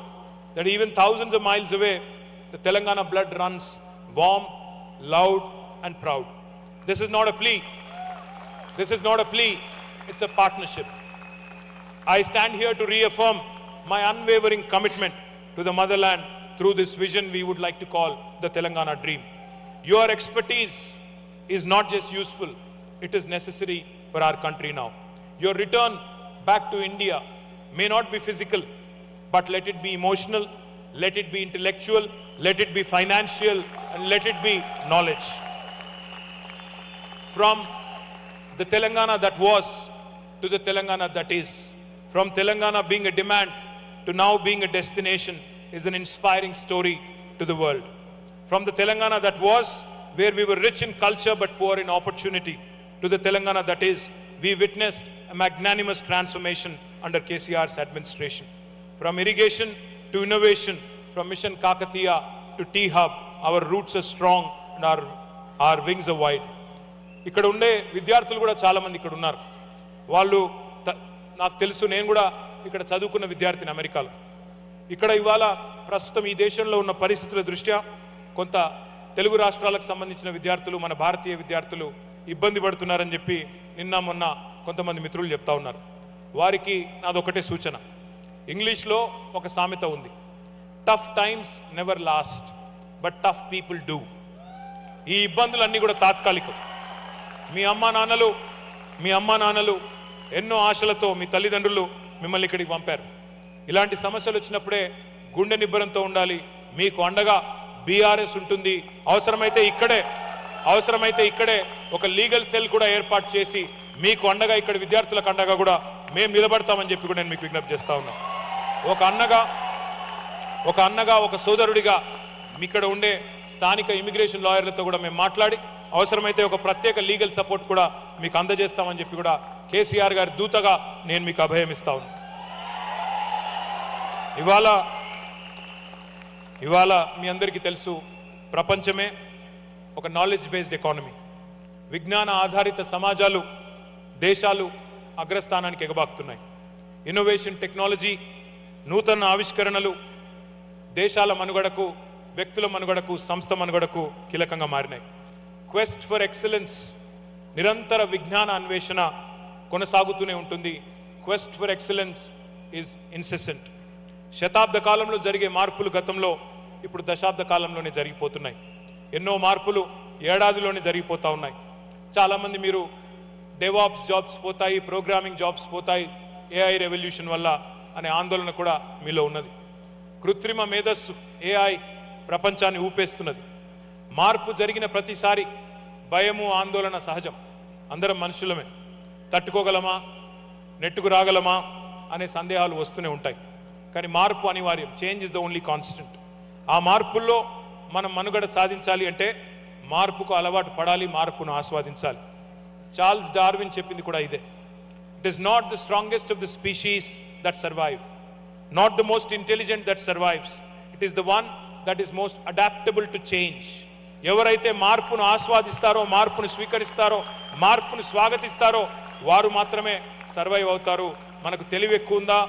that even thousands of miles away, the Telangana blood runs warm, loud and proud. This is not a plea. This is not a plea. It's a partnership. I stand here to reaffirm my unwavering commitment to the motherland through this vision we would like to call the Telangana dream. Your expertise is not just useful, it is necessary for our country now. Your return back to India may not be physical, but let it be emotional, let it be intellectual, let it be financial, and let it be knowledge. From the Telangana that was to the Telangana that is, from Telangana being a demand to now being a destination, is an inspiring story to the world. From the Telangana that was, where we were rich in culture but poor in opportunity, to the Telangana that is, we witnessed a magnanimous transformation under KCR's administration. From irrigation to innovation, from Mission Kakatiya to T-Hub, our roots are strong and our wings are wide. ఇక్కడ ఉండే విద్యార్థులు కూడా చాలామంది ఇక్కడ ఉన్నారు. వాళ్ళు నాకు తెలుసు, నేను కూడా ఇక్కడ చదువుకున్న విద్యార్థిని అమెరికాలో. ఇక్కడ ఇవాళ ప్రస్తుతం ఈ దేశంలో ఉన్న పరిస్థితుల దృష్ట్యా కొంత తెలుగు రాష్ట్రాలకు సంబంధించిన విద్యార్థులు, మన భారతీయ విద్యార్థులు ఇబ్బంది పడుతున్నారని చెప్పి నిన్న మొన్న కొంతమంది మిత్రులు చెప్తా ఉన్నారు. వారికి నాదొకటే సూచన. ఇంగ్లీష్లో ఒక సామెత ఉంది, tough times never lost but tough people do. ఈ ఇబ్బందులన్నీ కూడా తాత్కాలికం. మీ అమ్మా నాన్నలు ఎన్నో ఆశలతో, మీ తల్లిదండ్రులు మిమ్మల్ని ఇక్కడికి పంపారు. ఇలాంటి సమస్యలు వచ్చినప్పుడే గుండె నిబ్బరంతో ఉండాలి. మీకు అండగా బీఆర్ఎస్ ఉంటుంది. అవసరమైతే ఇక్కడే ఒక లీగల్ సెల్ కూడా ఏర్పాటు చేసి మీకు అండగా, ఇక్కడ విద్యార్థులకు అండగా కూడా మేము నిలబడతామని చెప్పి కూడా నేను మీకు విజ్ఞప్తి చేస్తా ఉన్నాను. ఒక అన్నగా ఒక సోదరుడిగా ఇక్కడ ఉండే స్థానిక ఇమిగ్రేషన్ లాయర్లతో కూడా మేము మాట్లాడి అవసరమైతే ఒక ప్రత్యేక లీగల్ సపోర్ట్ కూడా మీకు అందజేస్తామని చెప్పి కూడా కేసీఆర్ గారి దూతగా నేను మీకు అభయం ఇస్తా ఉన్నాను. ఇవాళ మీ అందరికీ తెలుసు, ప్రపంచమే ఒక నాలెడ్జ్ బేస్డ్ ఎకానమీ, విజ్ఞాన ఆధారిత సమాజాలు, దేశాలు అగ్రస్థానానికి ఎగబాకుతున్నాయి. ఇన్నోవేషన్, టెక్నాలజీ, నూతన ఆవిష్కరణలు దేశాల మనుగడకు, వ్యక్తుల మనుగడకు, సంస్థ మనుగడకు కీలకంగా మారినాయి. క్వెస్ట్ ఫర్ ఎక్సలెన్స్, నిరంతర విజ్ఞాన అన్వేషణ కొనసాగుతూనే ఉంటుంది. Quest for excellence is incessant. శతాబ్ద కాలంలో జరిగే మార్పులు గతంలో ఇప్పుడు దశాబ్ద కాలంలోనే జరిగిపోతున్నాయి. ఎన్నో మార్పులు ఏడాదిలోనే జరిగిపోతూ ఉన్నాయి. చాలామంది మీరు డెవాప్స్ జాబ్స్ పోతాయి, ప్రోగ్రామింగ్ జాబ్స్ పోతాయి ఏఐ రెవల్యూషన్ వల్ల అనే ఆందోళన కూడా మీలో ఉన్నది. కృత్రిమ మేధస్సు ఏఐ ప్రపంచాన్ని ఊపేస్తున్నది. మార్పు జరిగిన ప్రతిసారి భయము, ఆందోళన సహజం. అందరం మనుషులమే. తట్టుకోగలమా, నెట్టుకు రాగలమా అనే సందేహాలు వస్తూనే ఉంటాయి. కానీ మార్పు అనివార్యం. Change is the only constant. ఆ మార్పుల్లో మనం మనుగడ సాధించాలి అంటే మార్పుకు అలవాటు పడాలి, మార్పును ఆస్వాదించాలి. చార్ల్స్ డార్విన్ చెప్పింది కూడా ఇదే. It is not the strongest of the species that survive, not the most intelligent that survives, it is the one that is most adaptable to change. ఎవరైతే మార్పును ఆస్వాదిస్తారో, మార్పును స్వీకరిస్తారో, మార్పును స్వాగతిస్తారో వారు మాత్రమే సర్వైవ్ అవుతారు. మనకు తెలివి ఎక్కువ ఉందా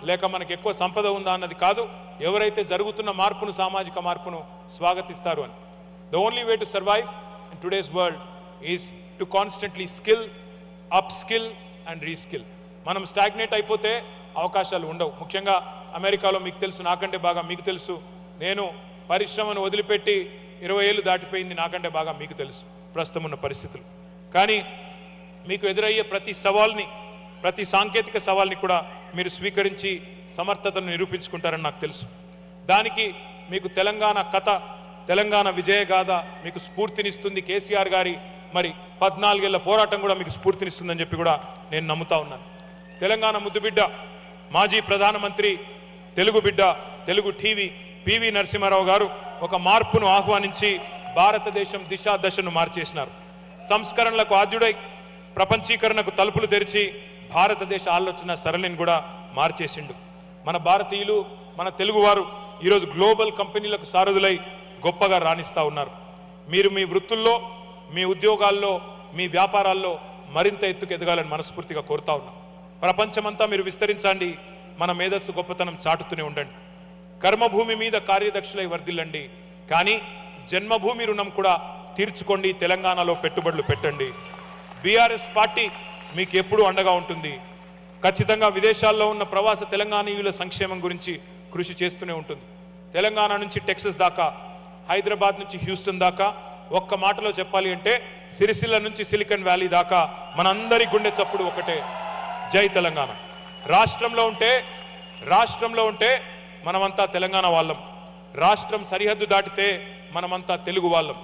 లేక మనకు ఎక్కువ సంపద ఉందా అన్నది కాదు, ఎవరైతే జరుగుతున్న మార్పును, సామాజిక మార్పును స్వాగతిస్తారు అని. The only way to survive in today's world is to constantly skill, up skill and reskill. మనం స్టాగ్నేట్ అయిపోతే అవకాశాలు ఉండవు. ముఖ్యంగా అమెరికాలో మీకు తెలుసు, నాకంటే బాగా మీకు తెలుసు, నేను పరిశ్రమను వదిలిపెట్టి 20 ఏళ్ళు దాటిపోయింది, నాకంటే బాగా మీకు తెలుసు ప్రస్తుతం ఉన్న పరిస్థితులు. కానీ మీకు ఎదురయ్యే ప్రతి సవాల్ని, ప్రతి సాంకేతిక సవాల్ని కూడా మీరు స్వీకరించి సమర్థతను నిరూపించుకుంటారని నాకు తెలుసు. దానికి మీకు తెలంగాణ కథ, తెలంగాణ విజయగాథ మీకు స్ఫూర్తినిస్తుంది. కేసీఆర్ గారి 14 ఏళ్ల పోరాటం కూడా మీకు స్ఫూర్తినిస్తుందని చెప్పి కూడా నేను నమ్ముతా ఉన్నాను. తెలంగాణ ముద్దుబిడ్డ, మాజీ ప్రధానమంత్రి, తెలుగు బిడ్డ, తెలుగు టీవీ పివి నరసింహారావు గారు ఒక మార్పును ఆహ్వానించి భారతదేశం దిశా దశను మార్చేసినారు. సంస్కరణలకు ఆద్యుడై ప్రపంచీకరణకు తలుపులు తెరిచి భారతదేశ ఆలోచన సరళిని కూడా మార్చేసిండు. మన భారతీయులు, మన తెలుగువారు ఈరోజు గ్లోబల్ కంపెనీలకు సారథులై గొప్పగా రాణిస్తూ ఉన్నారు. మీరు మీ వృత్తుల్లో, మీ ఉద్యోగాల్లో, మీ వ్యాపారాల్లో మరింత ఎత్తుకు ఎదగాలని మనస్ఫూర్తిగా కోరుతా ఉన్నాం. ప్రపంచమంతా మీరు విస్తరించండి, మన మేధస్సు గొప్పతనం చాటుతూనే ఉండండి. కర్మభూమి మీద కార్యదక్షులై వర్ధిల్లండి, కానీ జన్మభూమి రుణం కూడా తీర్చుకోండి. తెలంగాణలో పెట్టుబడులు పెట్టండి. బీఆర్ఎస్ పార్టీ మీకు ఎప్పుడూ అండగా ఉంటుంది. ఖచ్చితంగా విదేశాల్లో ఉన్న ప్రవాస తెలంగాణీయుల సంక్షేమం గురించి కృషి చేస్తూనే ఉంటుంది. తెలంగాణ నుంచి టెక్సస్ దాకా, హైదరాబాద్ నుంచి హ్యూస్టన్ దాకా, ఒక్క మాటలో చెప్పాలి అంటే సిరిసిల్ల నుంచి సిలికాన్ వ్యాలీ దాకా మనందరి గుండె చప్పుడు ఒకటే, జై తెలంగాణ. రాష్ట్రంలో ఉంటే మనమంతా తెలంగాణ వాళ్ళం. రాష్ట్రం సరిహద్దు దాటితే మనమంతా తెలుగు వాళ్ళం.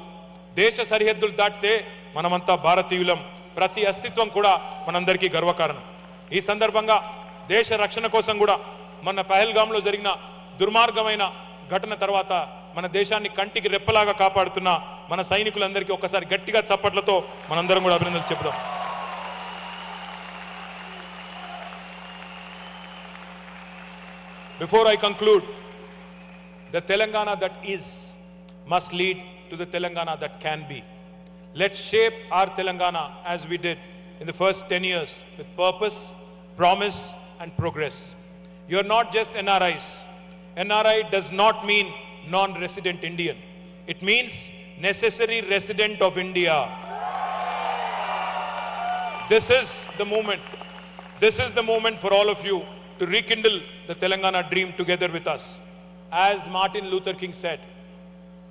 దేశ సరిహద్దులు దాటితే మనమంతా భారతీయులం. ప్రతి అస్తిత్వం కూడా మనందరికీ గర్వకారణం. ఈ సందర్భంగా దేశ రక్షణ కోసం కూడా మన పహల్గామ్లో జరిగిన దుర్మార్గమైన ఘటన తర్వాత మన దేశాన్ని కంటికి రెప్పలాగా కాపాడుతున్న మన సైనికులందరికీ ఒక్కసారి గట్టిగా చప్పట్లతో మనందరం కూడా అభినందనలు చెబుదాం. Before I conclude, the Telangana that is must lead to the Telangana that can be. Let's shape our Telangana as we did in the first 10 years with purpose, promise and progress. You are not just NRIs. NRI does not mean non-resident Indian. It means necessary resident of India. This is the moment. This is the moment for all of you to rekindle the Telangana dream together with us. As Martin Luther King said,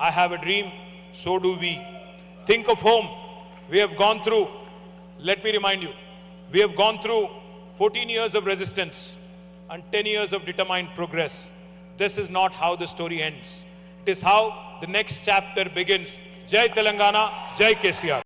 I have a dream, so do we. Think of home. We have gone through, let me remind you, we have gone through 14 years of resistance and 10 years of determined progress. This is not how the story ends. It is how the next chapter begins. Jai Telangana, Jai KCR.